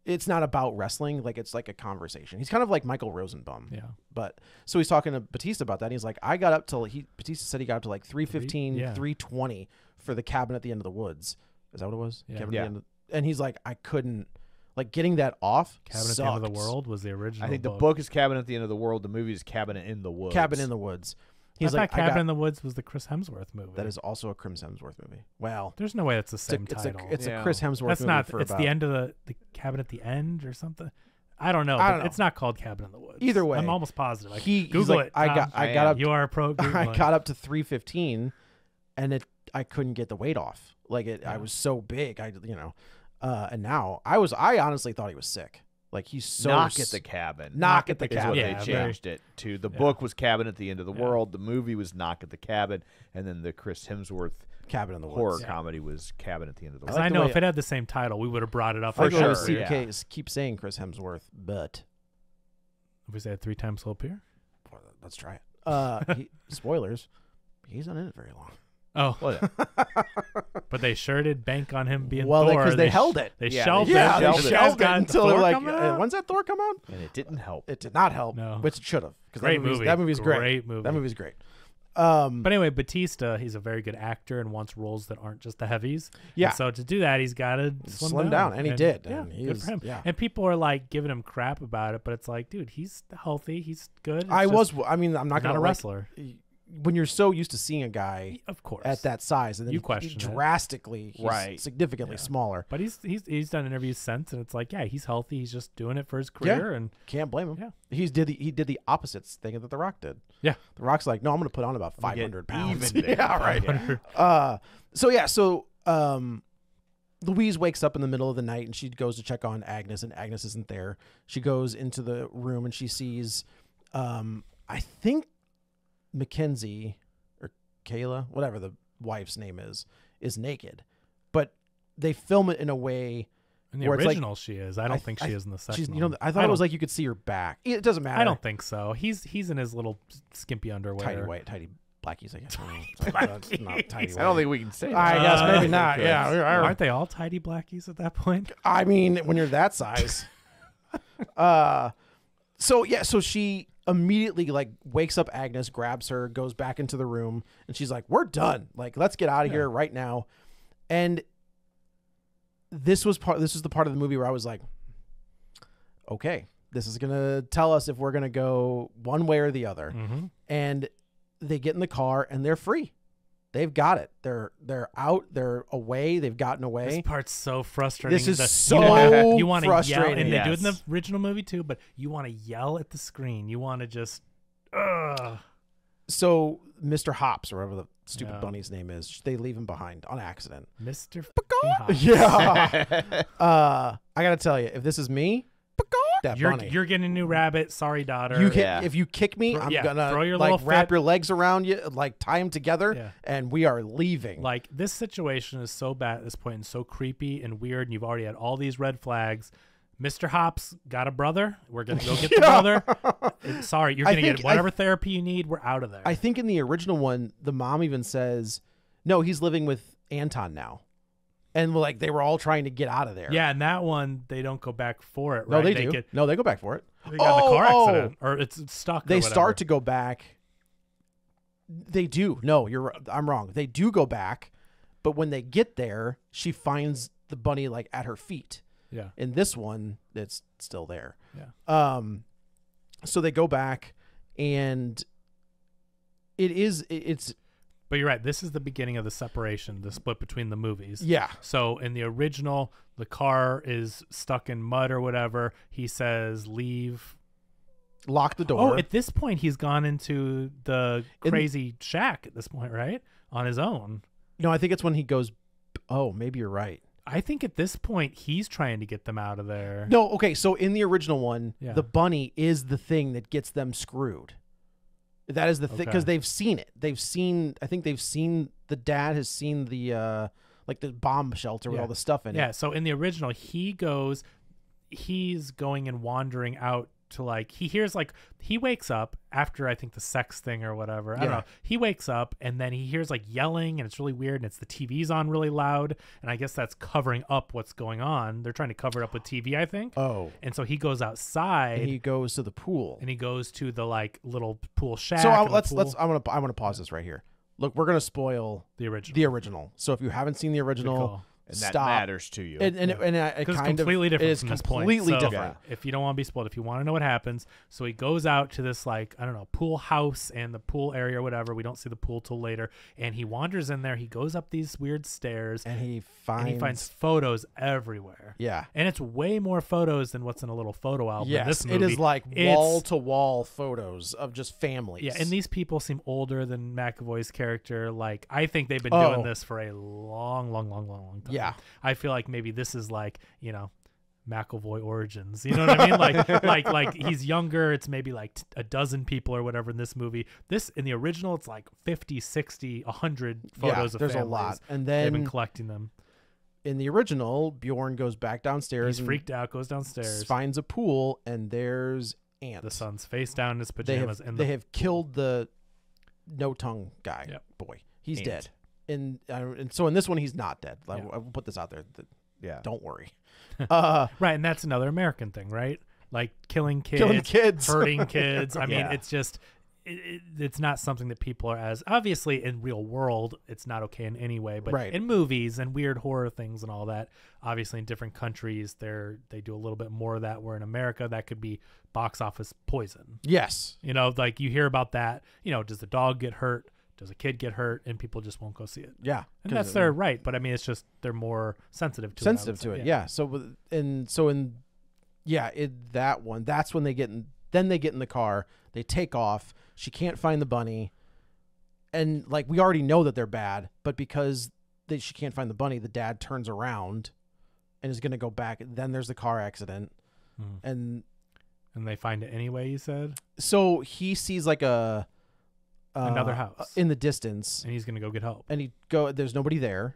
It's not about wrestling. Like it's like a conversation. He's kind of like Michael Rosenbaum. Yeah. But so he's talking to Batista about that. And he's like, I got up till Batista said he got up to like 315, yeah. 320 for the Cabin at the End of the Woods. Is that what it was? Yeah. Cabin At Yeah. the end of, and he's like, I couldn't, like getting that off. Cabin at the End of the sucked. World was the original. I think the book is Cabin at the End of the World. The movie is Cabinet in the Woods. Cabin in the Woods. He's He's like, Cabin I got, in the Woods was the Chris Hemsworth movie. that is also a Chris Hemsworth movie. Well, There's no way it's the same it's title. a Yeah. Chris Hemsworth That's movie not. for It's about, the end of the Cabin at the End or something. I don't know. I but don't know. It's not called Cabin in the Woods. Either way, I'm almost positive. Like, he's Google like, it. I Tom. got up. You are a pro. Google I it. got up to 315, and I couldn't get the weight off. Like I Yeah. was so big. And now I honestly thought he was sick. Like he's so Knock at the Cabin. Knock at the is what Cabin. Yeah, they very- changed it to. The Yeah. book was Cabin at the End of the Yeah. World. The movie was Knock at the Cabin, and then the Chris Hemsworth Cabin in the horror Woods. comedy was Cabin at the End of the Because World. like I the know way- if it had the same title, we would have brought it up. I For go to sure, see yeah. keep saying Chris Hemsworth, but If we say it 3 times, he'll appear. let's try it. Spoilers. He's not in it very long. Oh, Well, yeah. but they sure did bank on him being Well, Thor. because they held it. They Yeah, shelved they it. Yeah, they shelved it. You guys shelved it got until Thor they're like, coming out? when's that Thor come out? And it didn't help. It did not help, No. which it should have. Great movie. That movie's great. Great movie. That movie's great. But anyway, Batista, he's a very good actor and wants roles that aren't just the heavies. Yeah. And so to do that, he's got to Slim down, and he did, Yeah, and he good is- for him. yeah. And people are like giving him crap about it, but it's like, dude, he's healthy. He's good. It's I'm just not not gonna a like, wrestler. when you're so used to seeing a guy Of course. at that size, and then You he question it. drastically, he's Right. significantly Yeah. smaller. But he's done interviews since, and it's like, yeah, he's healthy. He's just doing it for his career, and Can't blame him. Yeah. He did the opposites thing that The Rock did. yeah, The Rock's like, no, I'm going to put on about gonna get 500 pounds. even there. Yeah, right. So Louise wakes up in the middle of the night and she goes to check on Agnes, and Agnes isn't there. She goes into the room and she sees, I think Mackenzie or Kayla, whatever the wife's name is naked, but they film it in a way. in the Where it's like- original she is. I don't think she is in the second She's, one. I thought it was don't- like you could see her back. It doesn't matter. I don't think so. He's in his little skimpy underwear. tidy blackies. I guess. That's not tidy. I don't think we can say that. I guess maybe not. Good. Yeah, Aren't they all tidy blackies at that point? I mean, when you're that size. So she immediately like wakes up Agnes, grabs her, goes back into the room, and she's like, "We're done. Like, let's get out of here right now." And this was the part of the movie where I was like, "Okay, this is gonna tell us if we're gonna go one way or the other." Mm-hmm. And they get in the car and they're free. They've got it. They're out. They're away. They've gotten away. This part's so frustrating. This is The- so you wanna yell, frustrating. and they do it in the Yes. original movie too. But you want to yell at the screen. You want to just, ugh. So Mr. Hops, or whatever the stupid Yeah. bunny's name is, they leave him behind on accident. Mr. Yeah. I gotta tell you, if this is me, that You're bunny. getting a new rabbit. Sorry, daughter. You Yeah. if you kick me, I'm yeah, gonna throw your like little wrap fit. your legs around you, like tie them together, Yeah. and we are leaving. Like, this situation is so bad at this point and so creepy and weird, and you've already had all these red flags. Mr. Hops got a brother. We're gonna go get the brother. Sorry, you're I gonna think- get whatever therapy you need. We're out of there. I think in the original one, the mom even says, "No, he's living with Anton now," and like they were all trying to get out of there. yeah, and that one they don't go back for it. no, Right? they do. Get, No, they go back for it. they got in a car Oh, accident, or it's stuck. They or start whatever. to go back. They do. No, I'm wrong. They do go back, but when they get there, she finds the bunny like at her feet. Yeah. In this one, it's still there. Yeah. So they go back, and it's But you're right. This is the beginning of the separation, the split between the movies. yeah. So in the original, the car is stuck in mud or whatever. He says, "Leave." Lock the door. Oh, at this point, he's gone into the crazy shack at this point, right? On his own. No, I think it's when he goes. Oh, maybe you're right. I think at this point, he's trying to get them out of there. No, okay. So in the original one, Yeah. the bunny is the thing that gets them screwed. That is the thing, because Okay. they've seen it. They've seen. I think they've seen. The dad has seen the like the bomb shelter with Yeah. all the stuff in Yeah, it. so in the original, he's going and wandering out to like, he hears like, he wakes up after I think the sex thing or whatever. I don't Yeah. know. He wakes up and then he hears like yelling and it's really weird and it's the TV's on really loud. And I guess that's covering up what's going on. They're trying to cover it up with TV, I think. Oh, And so he goes outside and he goes to the pool. and he goes to the like little pool shack. So and the let's pool. I'm gonna pause this right here. Look, we're gonna spoil The original. the original. So if you haven't seen the Good original, call. And that stop. matters to you. And it Because kind it's completely of, different It is from this point. completely So, different. if you don't want to be spoiled, if you want to know what happens, so he goes out to this like, I don't know, pool house and the pool area or whatever. We don't see the pool till later, and he wanders in there. He goes up these weird stairs And he and he finds photos everywhere. yeah. And it's way more photos than what's in a little photo album. in Yes, this it movie. is like It's- wall to wall photos of just families. Yeah, and these people seem older than McAvoy's character. Like, I think they've been Oh. doing this for a long time. Yeah. I feel like maybe this is like, you know, McAvoy origins. You know what I mean? Like he's younger. It's maybe like a dozen people or whatever in this movie. This in the original, it's like 50, 60, 100 photos of there's families. a lot. And They've been then collecting them. in the original, Bjorn goes back downstairs He's and freaked out, goes downstairs. finds a pool, and there's Ant. The son's face down in his They pajamas. have and they have killed the no tongue guy. Yep. Boy, he's Ant. dead. And so in this one, he's not dead. Yeah. I will put this out there. yeah. Don't worry. right, and that's another American thing, right? Like killing kids, hurting kids. I mean, Yeah. it's just it's not something that people are as obviously in real world. It's not okay in any way, but Right. in movies and weird horror things and all that, obviously in different countries, they do a little bit more of that. Where in America, that could be box office poison. Yes. You know, like you hear about that. You know, does the dog get hurt? Does a kid get hurt? And people just won't go see it. Yeah. And 'Cause, that's their right, but I mean, it's just they're more sensitive to sensitive it. I would to say. it. Yeah. That one, that's when they get in. Then they get in the car. They take off. She can't find the bunny, and like we already know that they're bad, but because she can't find the bunny, the dad turns around and is gonna go back. Then there's the car accident, Mhm. and And they find it anyway. You said, so he sees like Another house. in the distance, and he's gonna go get help. and there's nobody there.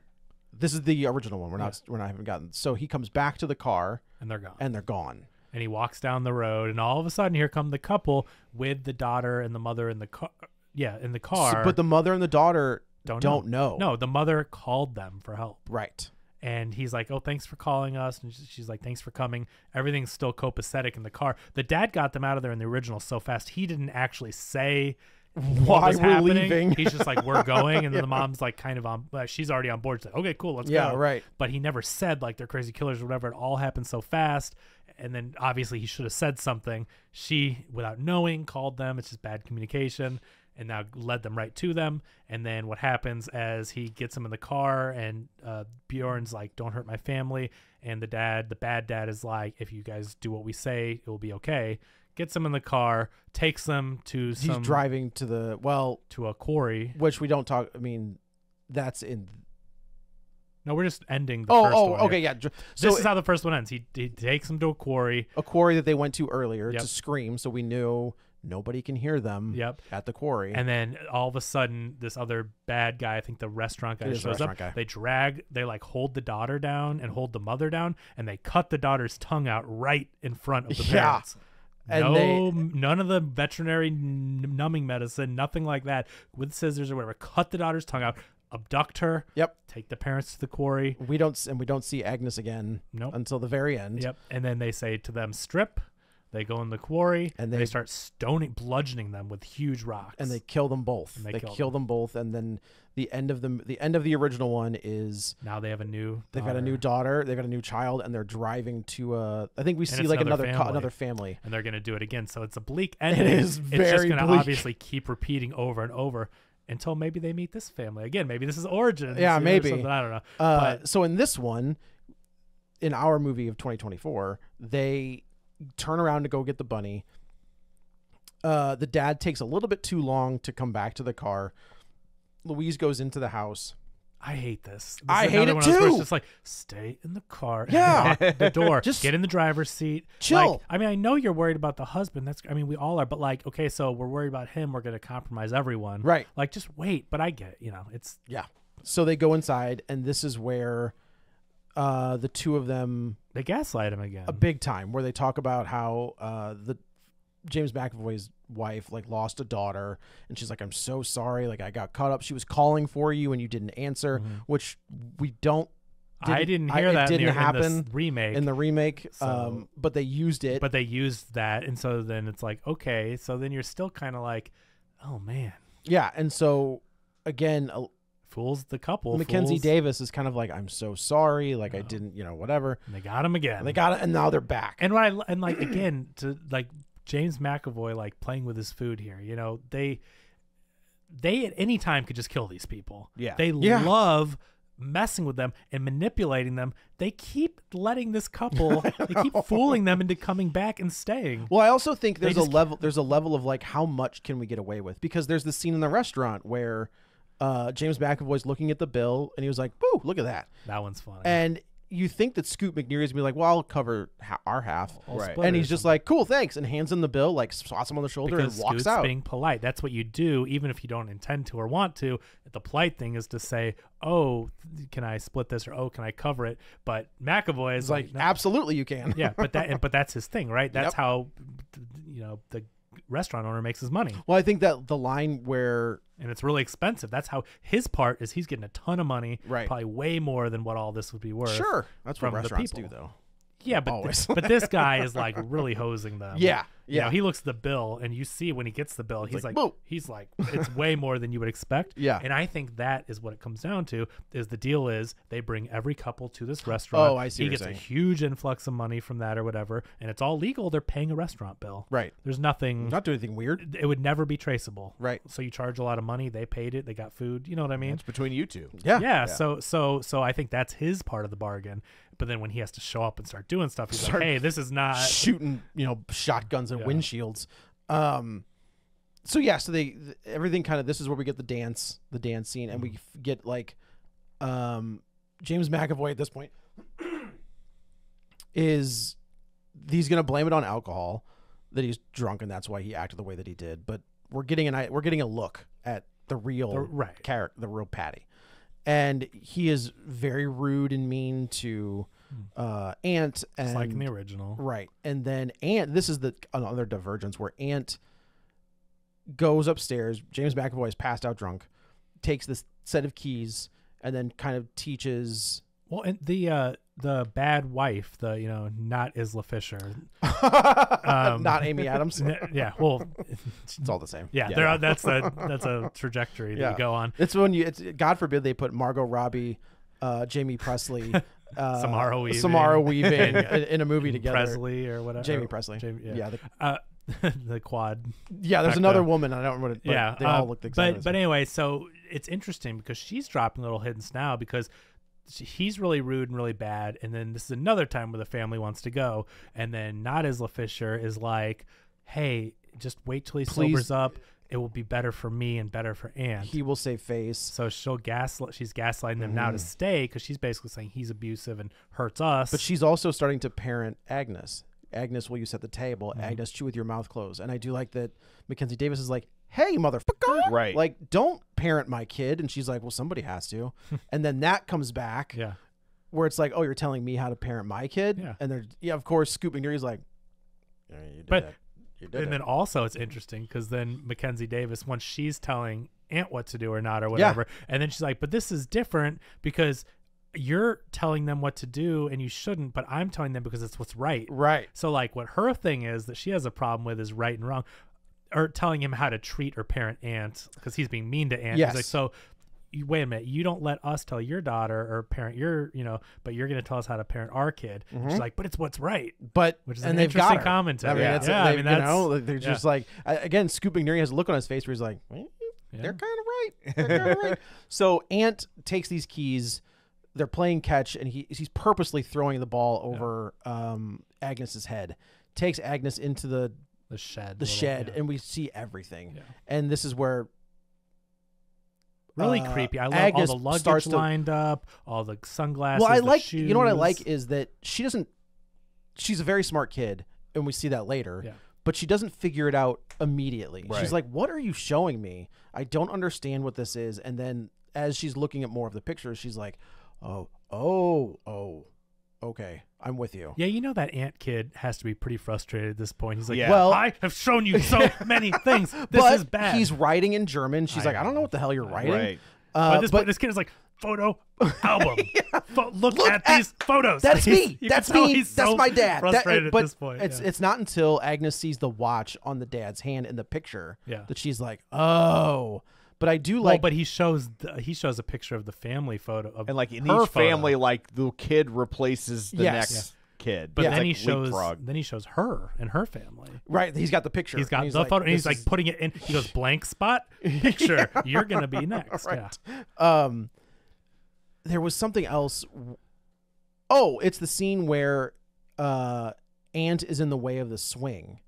This is the original one. We're not haven't gotten. So he comes back to the car, And they're gone. and they're gone. And he walks down the road, and all of a sudden, here come the couple with the daughter and the mother in the car. Yeah, in the car. But the mother and the daughter don't know. No, the mother called them for help, Right. and he's like, "Oh, thanks for calling us," and she's like, "Thanks for coming." Everything's still copacetic in the car. The dad got them out of there in the original so fast he didn't actually say what Why was we're happening. leaving. He's just like, "We're going," and then the mom's like, kind of on. She's already on board. She's like, "Okay, cool, let's Yeah, go." right. But he never said like they're crazy killers or whatever. It all happened so fast. And then obviously he should have said something. She, without knowing, called them. It's just bad communication, and now led them right to them. And then what happens as he gets them in the car, and Bjorn's like, "Don't hurt my family." And the bad dad is like, "If you guys do what we say, it will be okay." gets them in the car, takes them to He's driving to a quarry. which we don't talk. I mean, that's in. No, we're just ending the first one. Okay, here. yeah. So This is how the first one ends. He takes them to a quarry. a quarry that they went to earlier Yep. to scream, so we knew nobody can hear them. Yep. At the quarry. And then all of a sudden, this other bad guy, I think the restaurant guy, It is the shows up. restaurant guy. They like hold the daughter down and hold the mother down, and they cut the daughter's tongue out right in front of the Yeah. parents. And None of the veterinary numbing medicine, nothing like that. With scissors or whatever, cut the daughter's tongue out, abduct her. Yep. Take the parents to the quarry. We don't see Agnes again. Nope. Until the very end. Yep. And then they say to them, strip. They go in the quarry And they they- start bludgeoning them with huge rocks. And they kill them both. And They they kill them both, and then the end of the original one is now they have a new. they've got a new daughter, they've got a new child, and they're driving to I think we see it's like another another family. family. And they're going to do it again. So it's a bleak ending. is It's just very going to bleak. obviously keep repeating over and over until maybe they meet this family again. Maybe this is Origins. Yeah, or maybe. something. I don't know. But So in this one, in our movie of 2024, they turn around to go get the bunny. The dad takes a little bit too long to come back to the car. Louise goes into the house. I hate this. I is hate another it one of those where too. It's just like, stay in the car. and Yeah. lock the door. Just get in the driver's seat. chill. Like, I mean, I know you're worried about the husband. We all are. But like, okay, so we're worried about him. We're going to compromise everyone. Right. Like, just wait. But I get it. It's Yeah. So they go inside, and this is where the two of them they gaslight him again. a big time, where they talk about how the James McAvoy's wife like lost a daughter, and she's like, "I'm so sorry. Like I got caught up. She was calling for you, and you didn't answer," which we don't. I didn't hear that. It didn't in happen the remake. in the remake. So- But they used it. But they used that, and so then it's like, okay, so then you're still kind of like, oh man, yeah, and so again, fools the couple. Mackenzie fools- Davis is kind of like, "I'm so sorry. Like I Oh. didn't, whatever." And they got him again. And they got it, and now they're back. And and like again to like James McAvoy like playing with his food here. They at any time could just kill these people. Yeah. They Yeah. love messing with them and manipulating them. They keep letting this couple. They keep fooling them into coming back and staying. Well, I also think there's just- a level of like, how much can we get away with? Because there's this scene in the restaurant where James McAvoy's looking at the bill, and he was like, "Woo, look at that!" That one's funny. And you think that Scoot McNeary is gonna be like, "Well, I'll cover our half," I'll Right. split and it or he's just something. like, "Cool, thanks," and hands him the bill, like swats him on the shoulder, because and walks Scoot's out. being polite. That's what you do, even if you don't intend to or want to. The polite thing is to say, "Oh, can I split this?" or "Oh, can I cover it?" But McAvoy is It's like, "No." absolutely, you can. Yeah, but that's his thing, right? That's Yep. how the restaurant owner makes his money, Well, I think that the line where and it's really expensive. That's how his part is. He's getting a ton of money, Right. Probably way more than what all this would be worth. sure, that's what from the restaurants do, people. though. Yeah, but Always. but this guy is like really hosing them. Yeah, You know, yeah. he looks at the bill, and you see when he gets the bill, he's like, like, "Boo." he's like, it's way more than you would expect. Yeah. And I think that is what it comes down to. Is the deal is they bring every couple to this restaurant. Oh, I see He what gets you're a saying. huge influx of money from that or whatever, and it's all legal. They're paying a restaurant bill. Right. There's nothing. Not doing anything weird. It would never be traceable. Right. So you charge a lot of money. They paid it. They got food. You know what I mean? It's between you two. Yeah. Yeah. So I think that's his part of the bargain. But then when he has to show up and start doing stuff, he's Start like, "Hey, this is not." Shooting, shotguns and Yeah. windshields. So yeah, so everything kind of, this is where we get the dance scene, and we get like James McAvoy at this point he's gonna blame it on alcohol, that he's drunk, and that's why he acted the way that he did. But we're getting a look at the real right. character, the real Patty, and he is very rude and mean to Ant, and Just like in the original. right. And then Ant, this is another divergence where Ant goes upstairs. James McAvoy is passed out drunk, takes this set of keys, and then kind of teaches. Well, and the bad wife, not Isla Fisher. Not Amy Adams. Yeah, well, It's all the same. yeah, that's a trajectory that Yeah. you go on. It's when it's God forbid they put Margot Robbie, Jamie Presley, Samara Weaving. Samara Weaving in a movie together. Presley or whatever. Jamie Presley. yeah. Yeah. The quad. There's Back another there. woman. I don't remember. But Yeah, they all look exactly. But anyway, so it's interesting because she's dropping little hints now because he's really rude and really bad, and then this is another time where the family wants to go, and then not Isla Fisher is like, hey, just wait till he Please. sobers up. It will be better for me and better for Aunt. He will save face. So she's gaslighting them now to stay because she's basically saying he's abusive and hurts us. But she's also starting to parent Agnes. Agnes, will you set the table? Agnes, chew with your mouth closed. And I do like that Mackenzie Davis is like, hey, motherfucker. Right. Like, don't parent my kid. And she's like, well, somebody has to. And then that comes back yeah. where it's like, oh, you're telling me how to parent my kid? Yeah. And of course, Scoop McNairy's like, yeah, you did But- that. You did And it. then also it's interesting because then Mackenzie Davis, once she's telling Aunt what to do or not or whatever, and then she's like, but this is different because you're telling them what to do and you shouldn't, but I'm telling them because it's what's right. Right. So like what her thing is that she has a problem with is right and wrong, or telling him how to treat or parent Aunt because he's being mean to Aunt. Yes. He's like, so wait a minute, you don't let us tell your daughter or parent your, but you're going to tell us how to parent our kid. She's like, but it's what's right. But Which is and an they've got interesting her. commentary. I mean, Yeah. it's, Yeah, I they, mean, you that's- know, they're just like, again, Scoop McNairy has a look on his face where he's like, well, they're kind of right. They're kind of right. So Aunt takes these keys. They're playing catch, and he's purposely throwing the ball over Agnes's head. Takes Agnes into the shed. and we see everything. Yeah. And this is where Really creepy. I love Agnes all the luggage starts to- lined up, all the sunglasses. Well, I the like, you know what I shoes. like is that she's a very smart kid, and we see that later. Yeah. But she doesn't figure it out immediately. Right. She's like, what are you showing me? I don't understand what this is. And then as she's looking at more of the pictures, she's like, oh, okay, I'm with you. Yeah, that Ant kid has to be pretty frustrated at this point. He's like, Yeah. Well- I have shown you so many things. This but is bad. he's writing in German. She's I like, I don't know know. what the hell you're writing. Right. But this point, this kid is like, photo album. Look at these photos. That's He's- me. you That's can tell me. he's That's so my dad. Frustrated but at this point. It's not until Agnes sees the watch on the dad's hand in the picture Yeah. that she's like, oh. But I do Well, like. but he shows a picture of the family photo of And like in her each photo. family, like the kid replaces the Yes. next kid. But Yeah. then It's he like shows leapfrog. her and her family. Right, he's got the picture. He's got and the photo, and this he's like is- putting it in. He goes blank spot picture. You're gonna be next. Right. Yeah. There was something else. Oh, it's the scene where Aunt is in the way of the swing,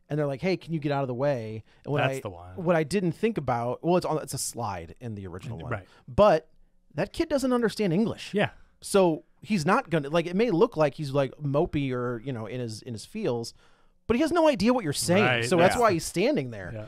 and they're like, "Hey, can you get out of the way?" And That's the one. What I didn't think about, well, it's a slide in the original one, Right. But that kid doesn't understand English. Yeah. So he's not gonna like. It may look like he's like mopey or in his feels, but he has no idea what you're saying. Right, So that's yeah. why he's standing there. Yeah.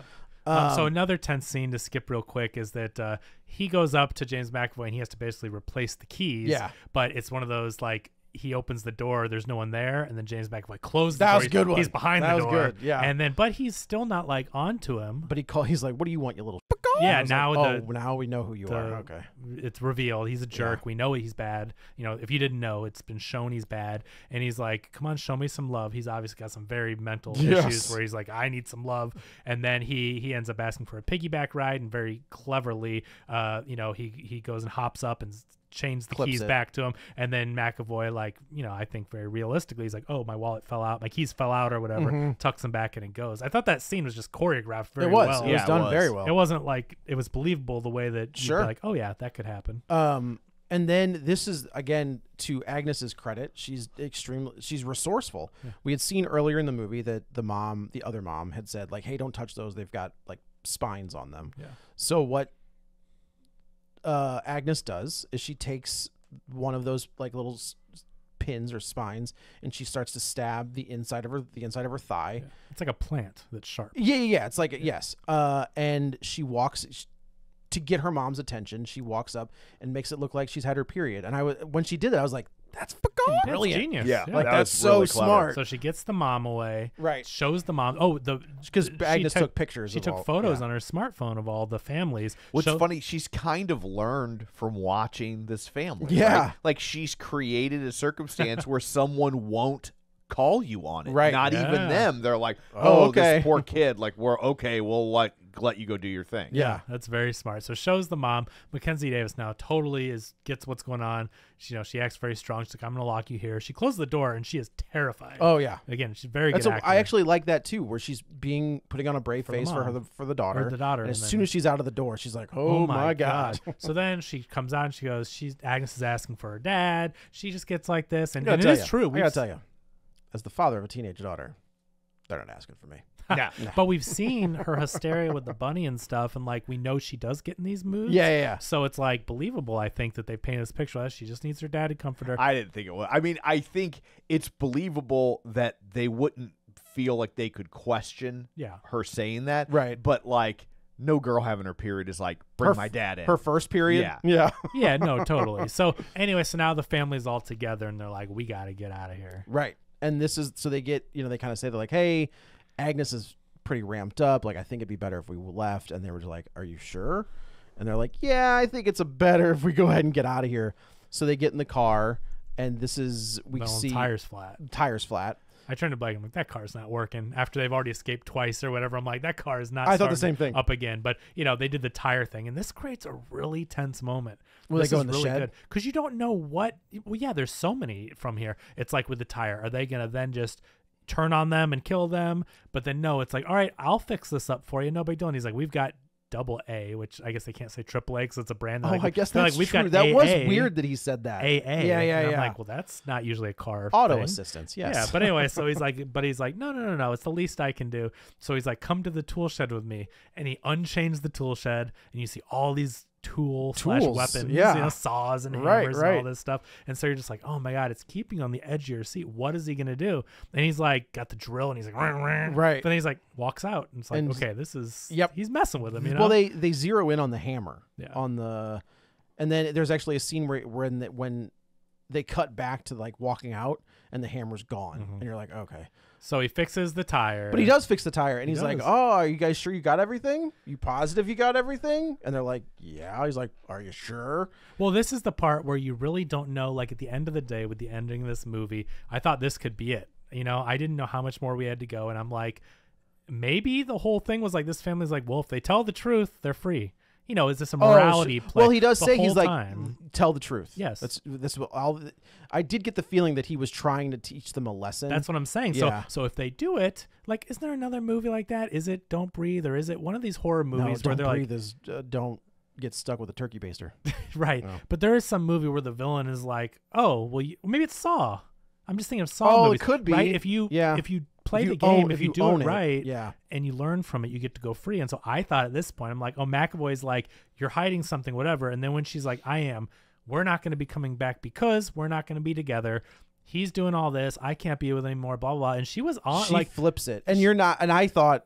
So another tense scene to skip real quick is that he goes up to James McAvoy and he has to basically replace the keys. Yeah. But it's one of those like he opens the door, there's no one there, and then James McAvoy closes the That door. was a good one. He's behind That the was door. good, yeah. And then but he's still not like onto him. But he's like, "What do you want, you little?" Yeah, I was now like, the- now we know who you are. Okay. It's revealed he's a jerk. Yeah. We know he's bad. If you didn't know, it's been shown he's bad. And he's like, come on, show me some love. He's obviously got some very mental Yes. issues where he's like, I need some love. And then he ends up asking for a piggyback ride, and very cleverly he goes and hops up and chains the Clips keys it. back to him. And then McAvoy, I think very realistically, he's like, oh, my wallet fell out, my keys fell out or whatever, tucks them back in and goes. I thought that scene was just choreographed very It was. well. It was Yeah, it done was. very well. It wasn't like it was believable the way that you'd Sure. be like, oh yeah, that could happen. And then this is again to Agnes's credit. She's resourceful. We had seen earlier in the movie that the other mom had said like, "Hey, don't touch those. They've got like spines on them." Yeah. So what Agnes does is she takes one of those like little pins or spines and she starts to stab the inside of her thigh. Yeah. It's like a plant that's sharp. Yeah. It's like yes. And she walks to get her mom's attention. She walks up and makes it look like she's had her period. And when she did that, I was like, "That's fucking It's brilliant!" genius. Yeah, Like that that's was so really clever. smart. So she gets the mom away. Right. Shows the mom. Oh, Because Agnes took pictures. She of took all- photos yeah. on her smartphone of all the families. What's Show- funny, she's kind of learned from watching this family. Yeah. right? Like she's created a circumstance where someone won't call you on it. Right. Not even Yeah. them. They're like, Oh, oh, okay. this poor kid. Like, we're okay. We'll let you go do your thing. Yeah. That's very smart. So shows the mom. Mackenzie Davis now totally gets what's going on. She acts very strong. She's like, I'm gonna lock you here. She closes the door and she is terrified. Oh yeah. Again, she's very That's good. actor. I actually like that too, where she's putting on a brave For the face for mom. the daughter. Or the daughter, And as and soon then- as she's out of the door, she's like, "Oh, my god!" So then she comes out and she goes, Agnes is asking for her dad. She just gets like this, and, I and it gotta is tell true. you, I gotta tell you, as the father of a teenage daughter, they're not asking for me. Yeah. But we've seen her hysteria with the bunny and stuff, and like we know she does get in these moods. Yeah. So it's like believable. I think that they painted this picture as she just needs her dad to comfort her. I didn't think it was. I mean, I think it's believable that they wouldn't feel like they could question Yeah. her saying that. Right. But like, no girl having her period is like, bring my dad in. Her first period. Yeah. Yeah. Yeah, no, totally. So anyway, so now the family's all together and they're like, we got to get out of here. Right. And this is so they get, they kind of say, they're like, hey, Agnes is pretty ramped up. Like, I think it'd be better if we left. And they were just like, are you sure? And they're like, yeah, I think it's better if we go ahead and get out of here. So they get in the car, and this is, we Melon's see tires flat. tires flat. I turned to Blake. I'm like, that car's not working. After they've already escaped twice or whatever, I'm like, that car is not. I thought the starting same thing. Up again, but they did the tire thing, and this creates a really tense moment. Will they This go is in the really shed? good because you don't know what. Well, yeah, there's so many from here. It's like with the tire, are they gonna then just turn on them and kill them? But then no, it's like, all right, I'll fix this up for you. No big deal. And he's like, we've got double A, which I guess they can't say triple A because it's a brand. Oh, They're like, I guess they're that's like, we've true. got That was AA, weird that he said that. AA. Yeah. And I'm like, well, that's not usually a car. Auto thing. assistance. Yes. Yeah, but anyway, so he's like, no, it's the least I can do. So he's like, come to the tool shed with me, and he unchains the tool shed, and you see all these tools / weapons, yeah. saws and Right, hammers and right. all this stuff. And so you're just like, oh my god, it's keeping you on the edge of your seat. What is he gonna do? And he's like, got the drill, and he's like, Right. But then he's like, walks out, and it's like, And- okay, this is, Yep. he's messing with him, Well, they zero in on the hammer. Yeah. And then there's actually a scene where when they cut back to like walking out and the hammer's gone, and you're like, okay. So he fixes the tire, But he does fix the tire, and He he's like, does. oh, are you guys sure you got everything? You positive you got everything? And they're like, yeah. He's like, are you sure? Well, this is the part where you really don't know. Like at the end of the day, with the ending of this movie, I thought this could be it. I didn't know how much more we had to go, and I'm like, maybe the whole thing was like this family's like, well, if they tell the truth, they're free. Is this a morality play? Well, he does the say whole he's like, time. tell the truth. Yes. That's what all. I did get the feeling that he was trying to teach them a lesson. That's what I'm saying. Yeah. So if they do it, like, is there another movie like that? Is it Don't Breathe, or is it one of these horror movies no, where don't they're breathe is don't get stuck with a turkey baster. like, right? No. But there is some movie where the villain is like, oh, well, maybe it's Saw. I'm just thinking of Saw Oh, it movies. could be. Right? If you play If the you game, own- if you do own it right, yeah. and you learn from it, you get to go free. And so I thought at this point, I'm like, oh, McAvoy's like, you're hiding something, whatever. And then when she's like, I am, we're not going to be coming back because we're not going to be together. He's doing all this. I can't be with him anymore, blah, blah, blah. And she was on, She like, flips it, and you're not. And I thought,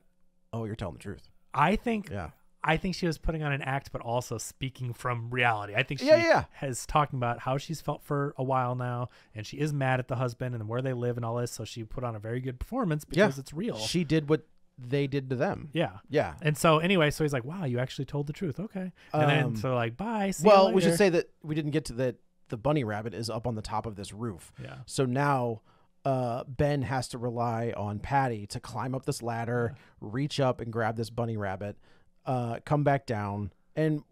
oh, you're telling the truth. I think Yeah. I think she was putting on an act, but also speaking from reality. I think she Yeah. has talking about how she's felt for a while now, and she is mad at the husband and where they live and all this. So she put on a very good performance because it's real. She did what they did to them. Yeah. Yeah. And so anyway, so he's like, wow, you actually told the truth. Okay. And then so like, bye. See you Well, we should later. say that we didn't get to that. The bunny rabbit is up on the top of this roof. Yeah. So now Ben has to rely on Patty to climb up this ladder, reach up and grab this bunny rabbit, come back down, and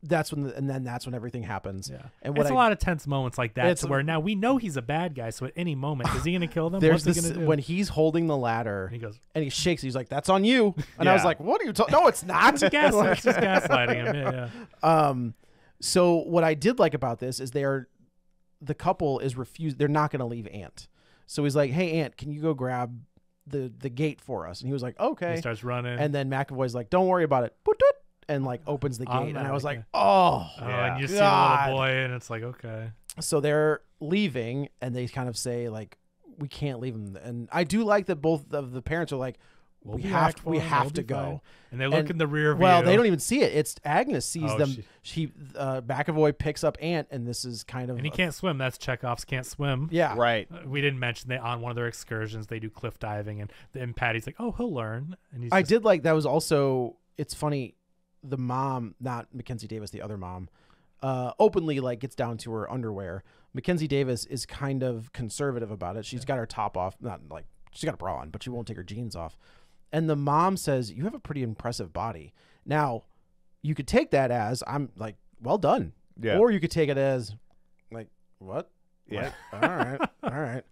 that's when everything happens. Yeah. And It's a lot of tense moments like that It's- to where now we know he's a bad guy. So at any moment, is he going to kill them? There's What's this he going to do? when he's holding the ladder And he goes, and he shakes. He's like, "That's on you." And I was Yeah. like, "What are you talking? No, it's not." it's just gaslighting him. Yeah. So what I did like about this is the couple is refused. They're not going to leave Aunt. So he's like, "Hey, Aunt, can you go grab the gate for us?" And he was like, "Okay." He starts running. And then McAvoy's like, "Don't worry about it." Boot, doot, and like opens the gate. And I was like, Automatic, "Oh." And you see the God. little boy, and it's like, okay. So they're leaving, and they kind of say like, "We can't leave him." And I do like that both of the parents are like, We'll "We be have back for we him. have We'll to be fine." go." And they look And- in the rear view. Well, they don't even see it. It's Agnes sees Oh, them. She McAvoy picks up Aunt, and this is kind of And he can't swim. That's Chekhov's can't swim. Yeah, Right. We didn't mention that on one of their excursions they do cliff diving, and then Patty's like, "Oh, he'll learn." And he's I just, did like that. Was also it's funny. The mom, not Mackenzie Davis, the other mom, openly like gets down to her underwear. Mackenzie Davis is kind of conservative about it. She's got her top off, not like she's got a bra on, but she won't take her jeans off. And the mom says, "You have a pretty impressive body." Now, you could take that as I'm like, well done, Yeah. or you could take it as like, what? Yeah. Like, all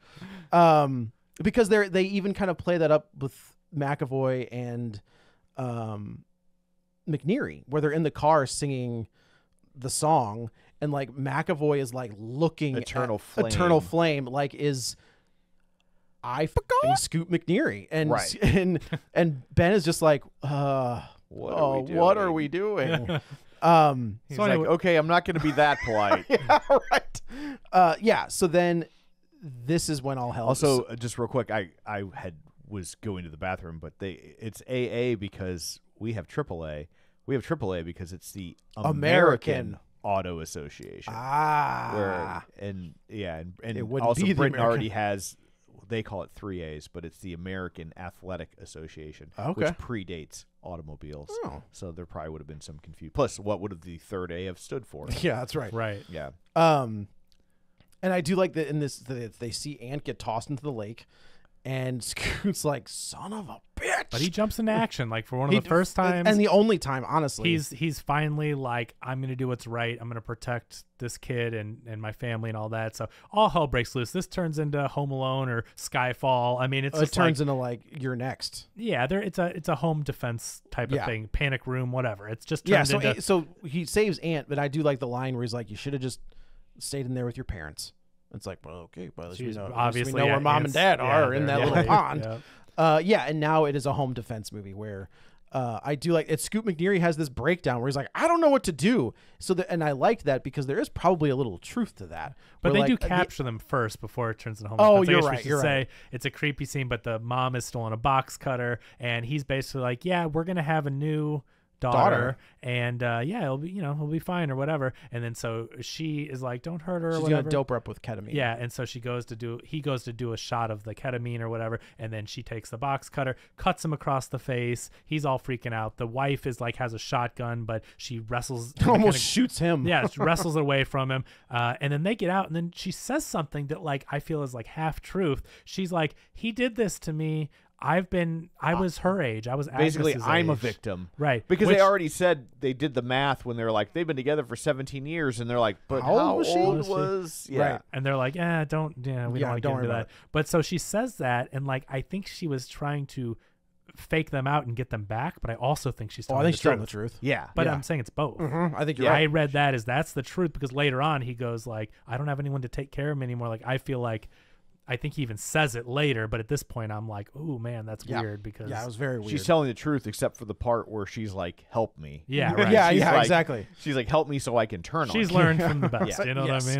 right. Because they even kind of play that up with McAvoy and McNeary, where they're in the car singing the song, and like McAvoy is like looking Eternal at Flame. Eternal Flame, like is I fucking Scoot McNairy, and Right. and Ben is just like, what are we doing? He's So like, anyway- okay, I'm not going to be that polite. Yeah, right. Yeah. So then, this is when all hell. Also, just real quick, I was going to the bathroom, but it's AA because we have AAA. We have AAA because it's the American Auto Association. Where and It wouldn't also be the Britain American- already has, they call it 3As, but it's the American Athletic Association, Okay. which predates automobiles. Oh. So there probably would have been some confusion. Plus, what would have the third A have stood for? Yeah, that's right. Right. Yeah. And I do like that in this that they see Ant get tossed into the lake, and Scoot's like, "Son of a bitch!" But he jumps into action like for one of the first times. and the only time, honestly. He's finally like, I'm gonna do what's right. I'm gonna protect this kid and my family and all that. So all hell breaks loose. This turns into Home Alone or Skyfall. I mean, it's it just turns like, into like you're next. yeah, it's a home defense type of Yeah. thing, panic room, whatever. It's just Yeah. turned into So he saves Ant, but I do like the line where he's like, "You should have just stayed in there with your parents." It's like, well, okay, but at least we She's know, obviously where Mom and Ant's- Dad yeah, are in they're that little right. pond. Yeah. Yeah, and now it is a home defense movie where I do like it. Scoot McNairy has this breakdown where he's like, I don't know what to do. So, and I liked that because there is probably a little truth to that. But where, they like, do capture them first before it turns into home Oh, defense. I you're guess we right, should you're say right. it's a creepy scene, but the mom is still on a box cutter, and he's basically like, "Yeah, we're gonna have a new daughter. And yeah, it'll be fine or whatever." And then so she is like, "Don't hurt her." or she's whatever. gonna dope her up with ketamine. Yeah, and so he goes to do a shot of the ketamine or whatever, and then she takes the box cutter, cuts him across the face. He's all freaking out. The wife is like has a shotgun, but she wrestles almost shoots him. yeah, she wrestles away from him. And then they get out, and then she says something that like I feel is like half truth. She's like, "He did this to me. I was her age. I was Basically, Agnes's I'm a age." victim. Right. Because Which- they already said they did the math when they were like, they've been together for 17 years, and they're like, but How old how was she? old Was she? was? Yeah. Right. And they're like, we Yeah, don't want to don't get worry into about that. it. But so she says that, and like I think she was trying to fake them out and get them back, but I also think she's Oh, telling I think the she's telling the truth. truth. Yeah. But Yeah. I'm saying it's both. I think you're Yeah. right. I read that as that's the truth because later on he goes like, I don't have anyone to take care of me anymore. Like I feel like, I think he even says it later, but at this point I'm like, oh man, that's Yeah. weird because Yeah, it was very weird. She's telling the truth, except for the part where she's like, help me. yeah, right. Yeah, She's yeah, like- exactly. She's like, help me so I can turn She's on you. learned from the best. Yeah. You know Yes. what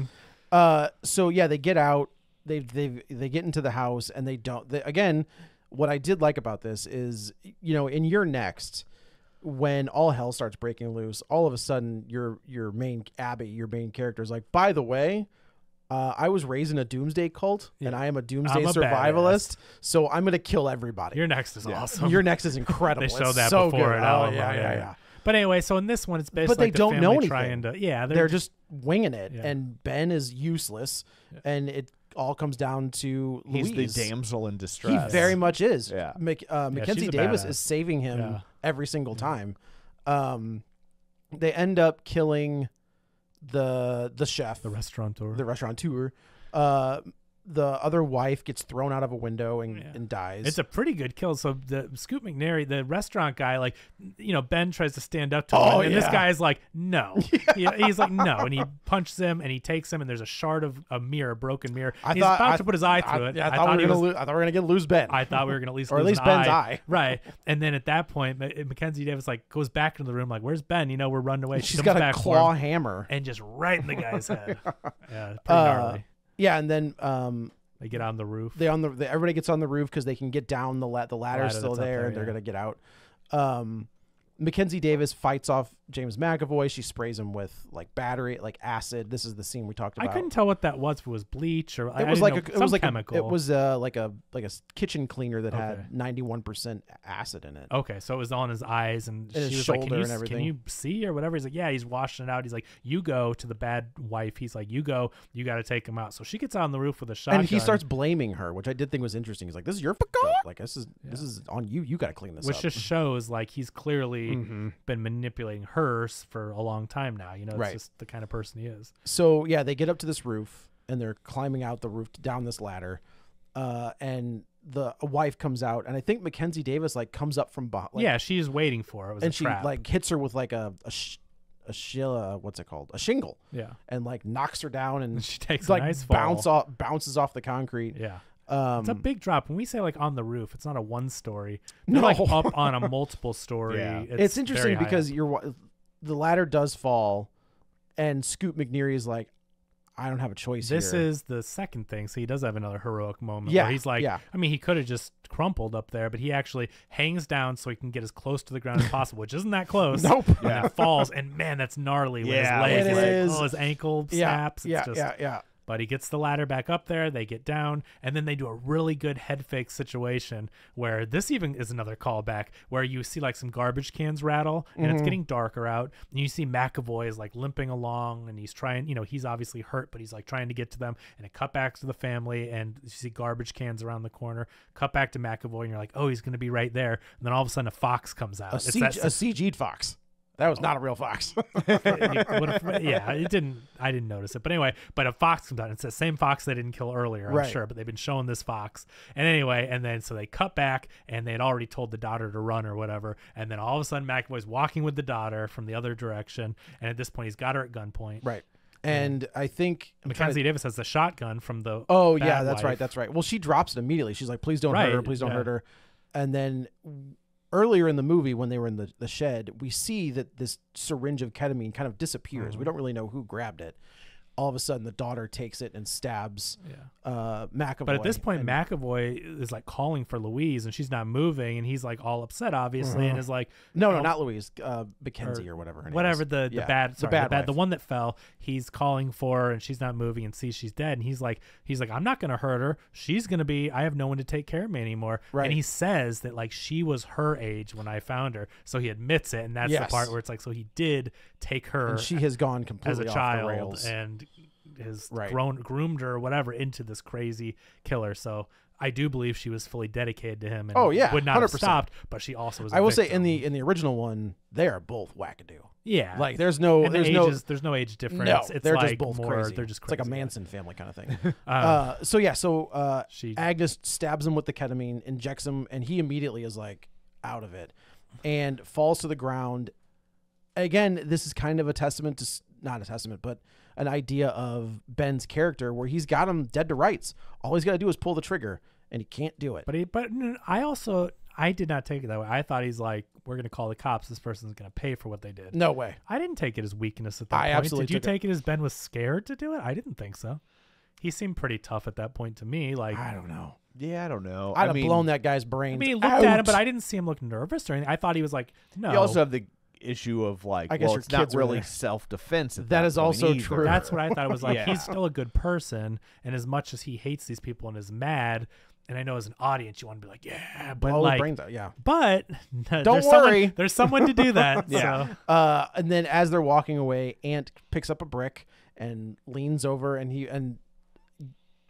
I mean? So yeah, they get out. They get into the house, and they don't. Again, what I did like about this is, in You're Next, when all hell starts breaking loose, all of a sudden your main character is like, by the way, I was raised in a doomsday cult, and I am a doomsday I'm a survivalist, so I'm gonna kill everybody. Your next is awesome. Your Next is incredible. They showed It's that so before good. at Oh, Alamo, yeah. But anyway, so in this one, it's basically But they like the don't know family anything. trying to, yeah, They're just winging it, Yeah. and Ben is useless, and it all comes down to He's Louise. the damsel in He distress. very much is. Yeah. Mackenzie she's a Davis badass. is saving him Yeah. every single time. They end up killing the chef, the restaurateur. the restaurateur. The other wife gets thrown out of a window and dies. It's a pretty good kill. So the Scoot McNairy, the restaurant guy, like, Ben tries to stand up to him, Oh, and this yeah. guy's like, no. He's like, no, and he punches him, and he takes him, and there's a shard of a mirror, a broken mirror. He's about to put his eye through it. I thought we were gonna get lose Ben. I thought we were gonna at least Or at lose least an Ben's eye. eye. Right. And then at that point, Mackenzie Davis like goes back into the room, like, where's Ben? We're running away. She's comes got a back for claw him, hammer. and just right in the guy's head. Yeah, pretty gnarly. Yeah, and then They get on the roof. everybody gets on the roof because they can get down the ladder's Ladder still that's up there, there, and they're yeah. gonna get out. Mackenzie Davis fights off James McAvoy. She sprays him with like battery, like acid. This is the scene we talked I about. couldn't tell what that was. If it was bleach or It was like a chemical. It was like a kitchen cleaner that Okay. had 91% acid in it. Okay, so it was on his eyes, and And his she was like, shoulder and Can everything. you see or whatever?" He's like, "Yeah." He's washing it out. He's like, "You go to the bad wife." He's like, "You go. You got to take him out." So she gets on the roof with a shotgun, And he starts blaming her, which I did think was interesting. He's like, "This is your fault. Like this is on you. You got to clean this which up." just shows like he's clearly been manipulating her for a long time now. It's Right. just the kind of person he is. So yeah, they get up to this roof and they're climbing out the roof down this ladder, and a wife comes out, and I think Mackenzie Davis like comes up from behind. Yeah, she's waiting for it. It was and a she trap. like hits her with like a what's it called? A shingle, yeah, and like knocks her down, and she takes like a nice fall. bounces off the concrete. Yeah. It's a big drop. When we say like on the roof, it's not a one story. They're like up on a multiple story. Yeah. It's interesting very high because up. the ladder does fall, and Scoot McNairy is like, I don't have a choice This here. is the second thing. So he does have another heroic moment Yeah, where he's like, yeah. I mean, he could have just crumpled up there, but he actually hangs down so he can get as close to the ground as possible, which isn't that close. Nope. And then falls, and man, that's gnarly. With Yeah, his leg, it he's like, is. oh, his ankle snaps. It's just, yeah. But he gets the ladder back up there. They get down, and then they do a really good head fake situation where this even is another callback where you see like some garbage cans rattle, and it's getting darker out, and you see McAvoy is like limping along, and he's trying, he's obviously hurt, but he's like trying to get to them, and it cut back to the family, and you see garbage cans around the corner. Cut back to McAvoy, and you're like, oh, he's gonna be right there, and then all of a sudden a fox comes out. A CG'd fox. That was not a real fox. Yeah, it didn't. I didn't notice it, but anyway. But a fox comes out. It's the same fox they didn't kill earlier, I'm Right. sure. But they've been showing this fox, and anyway, and then so they cut back, and they had already told the daughter to run or whatever, and then all of a sudden McAvoy's walking with the daughter from the other direction, and at this point he's got her at gunpoint. Right. And I think Mackenzie Davis has the shotgun from the. Oh bad yeah, that's wife. right. That's right. Well, she drops it immediately. She's like, "Please don't Right, hurt her. Please don't yeah. hurt her." And then earlier in the movie, when they were in the shed, we see that this syringe of ketamine kind of disappears. We don't really know who grabbed it. All of a sudden, the daughter takes it and stabs McAvoy. But at this point, and- McAvoy is like calling for Louise, and she's not moving, and he's like all upset, obviously, and is like, no, oh, not Louise, Mackenzie or whatever. Her name whatever is. the Yeah, bad, sorry, the wife. the one that fell. He's calling for her, and she's not moving, and sees she's dead, and he's like, I'm not gonna hurt her. She's gonna be. I have no one to take care of me anymore. Right. And he says that like she was her age when I found her, so he admits it, and that's the Yes. part where it's like, so he did take her And she has gone as completely a off child the rails. and has Right. groomed her or whatever into this crazy killer. So I do believe she was fully dedicated to him and Oh, yeah, would not have 100%. stopped, but she also was a I will say victim. in the original one, they are both wackadoo. yeah, Like there's no and the there's there's no age difference. no It's they're like just both more, crazy. They're just It's like a crazy, yeah. Manson family kind of thing. So She- Agnes stabs him with the ketamine, injects him, and he immediately is like out of it and falls to the ground. Again, this is kind of a testament to not a testament, but an idea of Ben's character where he's got him dead to rights. All he's got to do is pull the trigger, and he can't do it. I did not take it that way. I thought he's like, we're going to call the cops. This person's going to pay for what they did. No way. I didn't take it as weakness at that I point. absolutely Did you took it- take it as Ben was scared to do it? I didn't think so. He seemed pretty tough at that point to me. Like, I don't know. Yeah, I don't know. I'd have mean, blown that guy's brains. I mean, he looked at him, out. but I didn't see him look nervous or anything. I thought he was like, no. You also have the issue of like, I guess well, your it's not kids were really there. self-defense. At That that is point also either. true. That's what I thought. It was like, Yeah. he's still a good person. And as much as he hates these people and is mad, and I know as an audience, you want to be like, yeah, but blow the like, brains out. Yeah. but Don't worry. There's someone to do that. Yeah. So. And then as they're walking away, Ant picks up a brick and leans over, and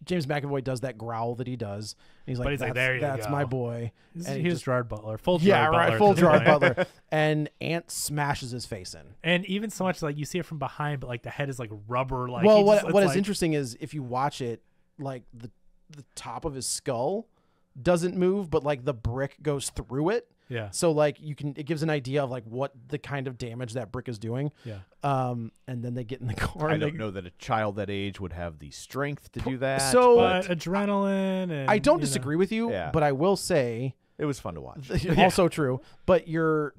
James McAvoy does that growl that he does. And he's like, But he's like, "There you that's go." my boy. And He was Gerard Butler, full yeah, Gerard right, Butler. full at this Gerard point. Butler. And Ant smashes his face in. And even so much like you see it from behind, but like the head is like rubber. Like Well, he what just- it's what is like- interesting is if you watch it, like the top of his skull doesn't move, but like the brick goes through it. Yeah. So like it gives an idea of like what the kind of damage that brick is doing. Yeah. And then they get in the car. I and don't know that a child that age would have the strength to do that. So- But adrenaline. And, I don't you know. disagree with you, Yeah. but I will say it was fun to watch. also true. But you're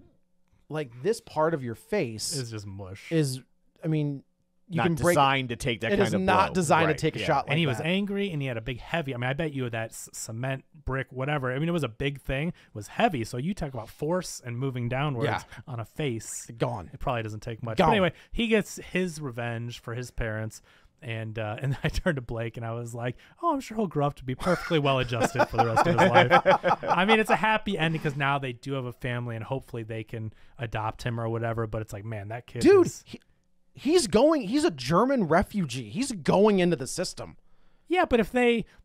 like this part of your face It's just mush. is, I mean, you Not can break. designed to take that It kind is of not blow. designed Right, to take a yeah. shot like And he was that. angry, and he had a big heavy. I mean, I bet you that cement brick, whatever. I mean, it was a big thing. Was heavy. So you talk about force and moving downwards Yeah. on a face. Gone. It probably doesn't take much. Gone. But anyway, he gets his revenge for his parents. And I turned to Blake and I was like, oh, I'm sure he'll grow up to be perfectly well adjusted for the rest of his life. I mean, it's a happy ending because now they do have a family and hopefully they can adopt him or whatever. But it's like, man, that kid Dude, is- he's a German refugee. He's going into the system. yeah, but if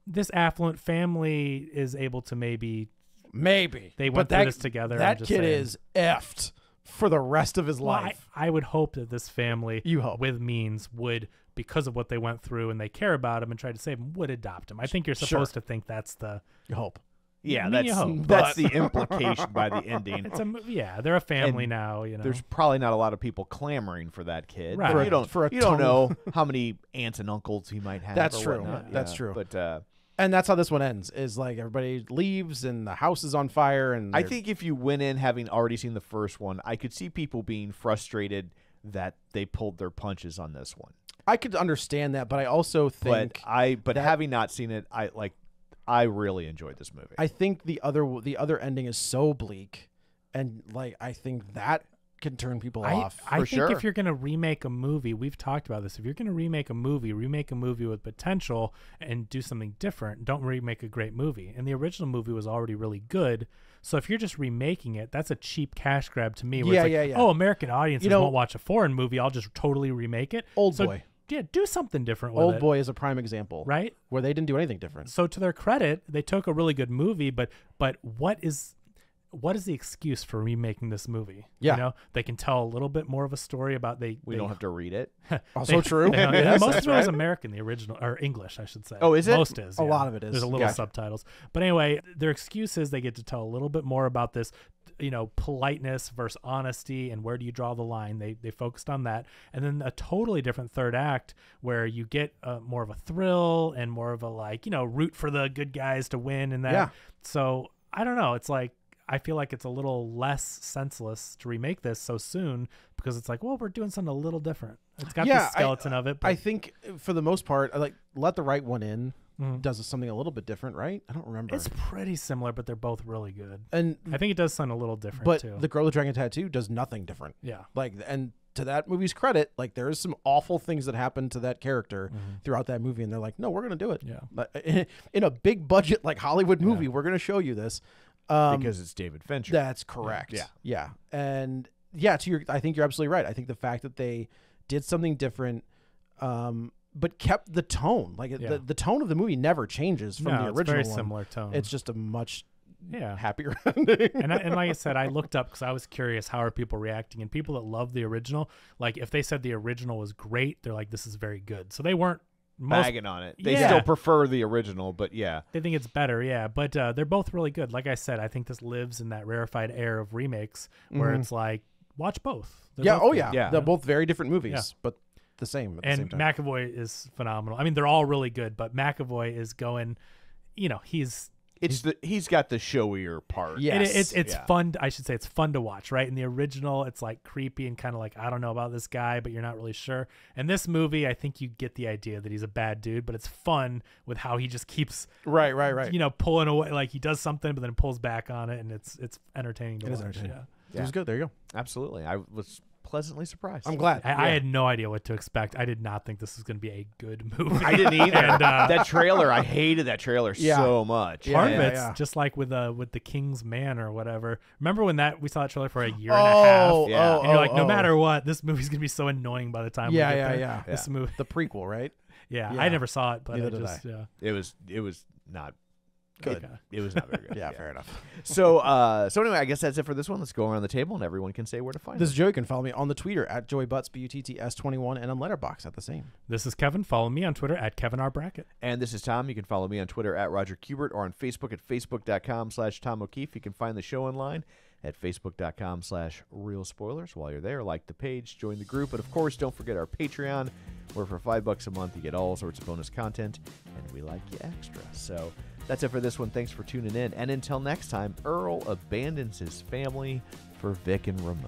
this affluent family is able to maybe Maybe. They But went through that- this together, I'm That just kid saying. is effed for the rest of his Well, life. I would hope that this family You hope. with means would, because of what they went through and they care about him and try to save him, would adopt him. I think you're supposed to think that's the You hope. Yeah, I mean, you that's hope, that's but- the implication by the ending. it's a they're a family And now, you know. There's probably not a lot of people clamoring for that kid. Right. But you don't For a you don't tongue. know how many aunts and uncles he might have. That's or true. whatnot. That's Yeah. true. But And that's how this one ends. Is like everybody leaves and the house is on fire. And I they're- think if you went in having already seen the first one, I could see people being frustrated that they pulled their punches on this one. I could understand that, but I also think But that- having not seen it, I really enjoyed this movie. I think the other ending is so bleak, and like I think that can turn people off. I think sure. if you're going to remake a movie, we've talked about this. If you're going to remake a movie with potential and do something different. Don't remake a great movie. And the original movie was already really good. So if you're just remaking it, that's a cheap cash grab to me. Where Yeah, it's like, yeah. oh, American audiences You know- won't watch a foreign movie. I'll just totally remake it. Old So, Boy. Yeah, do something different with Old it. Boy is a prime example, Right? where they didn't do anything different. So to their credit, they took a really good movie, but what is the excuse for remaking this movie? Yeah. You know, they can tell a little bit more of a story about we don't have to read it. Also true. Most of That's it was right. American, the original, or English, I should say. Oh, is it? Most is. A yeah. lot of it is. There's a little Gotcha. subtitles, but anyway, their excuse is they get to tell a little bit more about this, politeness versus honesty, and where do you draw the line? They focused on that, and then a totally different third act where you get more of a thrill and more of a root for the good guys to win, and that. Yeah. So I don't know. It's like, I feel like it's a little less senseless to remake this so soon because it's like, well, we're doing something a little different. It's got the skeleton of it. But I think for the most part, like Let the Right One In Mhm. does something a little bit different, right? I don't remember. it's pretty similar, but they're both really good. and I think it does sound a little different but too. The Girl with the Dragon Tattoo does nothing different. Yeah. Like, and to that movie's credit, like there is some awful things that happen to that character throughout that movie, and they're like, no, we're gonna do it. Yeah. Like, in a big budget like Hollywood movie, we're gonna show you this. Because it's David Fincher. That's correct. Yeah. Yeah. And yeah, I think you're absolutely right. I think the fact that they did something different, but kept the tone, like Yeah. the tone of the movie never changes from No, the it's original very one. similar tone. It's just a much yeah. happier ending. and like I said, I looked up because I was curious how are people reacting, and people that love the original, like if they said the original was great, they're like, this is very good. So they weren't bagging on it. They Yeah. still prefer the original, but yeah. They think it's better, yeah. But they're both really good. Like I said, I think this lives in that rarefied air of remakes where it's like, watch both. They're Yeah. both Oh good. yeah. Yeah. They're both very different movies, Yeah. but the same at the And same time. McAvoy is phenomenal. I mean, they're all really good, but McAvoy is going, He's got the showier part. Yeah. Yes. it's Yeah. fun. I should say it's fun to watch, right? In the original, it's like creepy and kind of like, I don't know about this guy, but you're not really sure. In this movie, I think you get the idea that he's a bad dude, but it's fun with how he just keeps, Right. pulling away. Like he does something, but then pulls back on it, and it's entertaining to It is watch. entertaining. Yeah. It was good. There you go. Absolutely. I was pleasantly surprised. I'm glad. I had no idea what to expect. I did not think this was going to be a good movie. I didn't either. And, that trailer, I hated that trailer Yeah. so much. Yeah, Part And of it's yeah. just like with the King's Man or whatever. Remember when we saw that trailer for a year and a half? Yeah. And you're like, no matter what, this movie's gonna be so annoying by the time we get there. Yeah. This movie, The prequel, right? yeah, Yeah. I never saw it, but Neither I did just, yeah. It was not Good. It was not very good. Yeah, fair enough. So anyway, I guess that's it for this one. Let's go around the table and everyone can say where to find This us. is Joey. You can follow me on the Twitter at JoeyButts, BUTTS21, and on Letterboxd at the same. This is Kevin. Follow me on Twitter at Kevin R. Brackett. And this is Tom. You can follow me on Twitter at Roger Kubert or on Facebook at facebook.com/Tom O'Keefe. You can find the show online at facebook.com/Real Spoilers. While you're there, like the page, join the group, and of course, don't forget our Patreon, where for $5 a month you get all sorts of bonus content, and we like you extra. So that's it for this one. Thanks for tuning in, and until next time, Earl abandons his family for Vic and Ramona.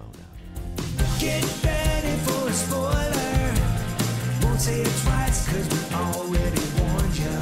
Get ready for a spoiler. Won't say it twice, 'cause we already warned you.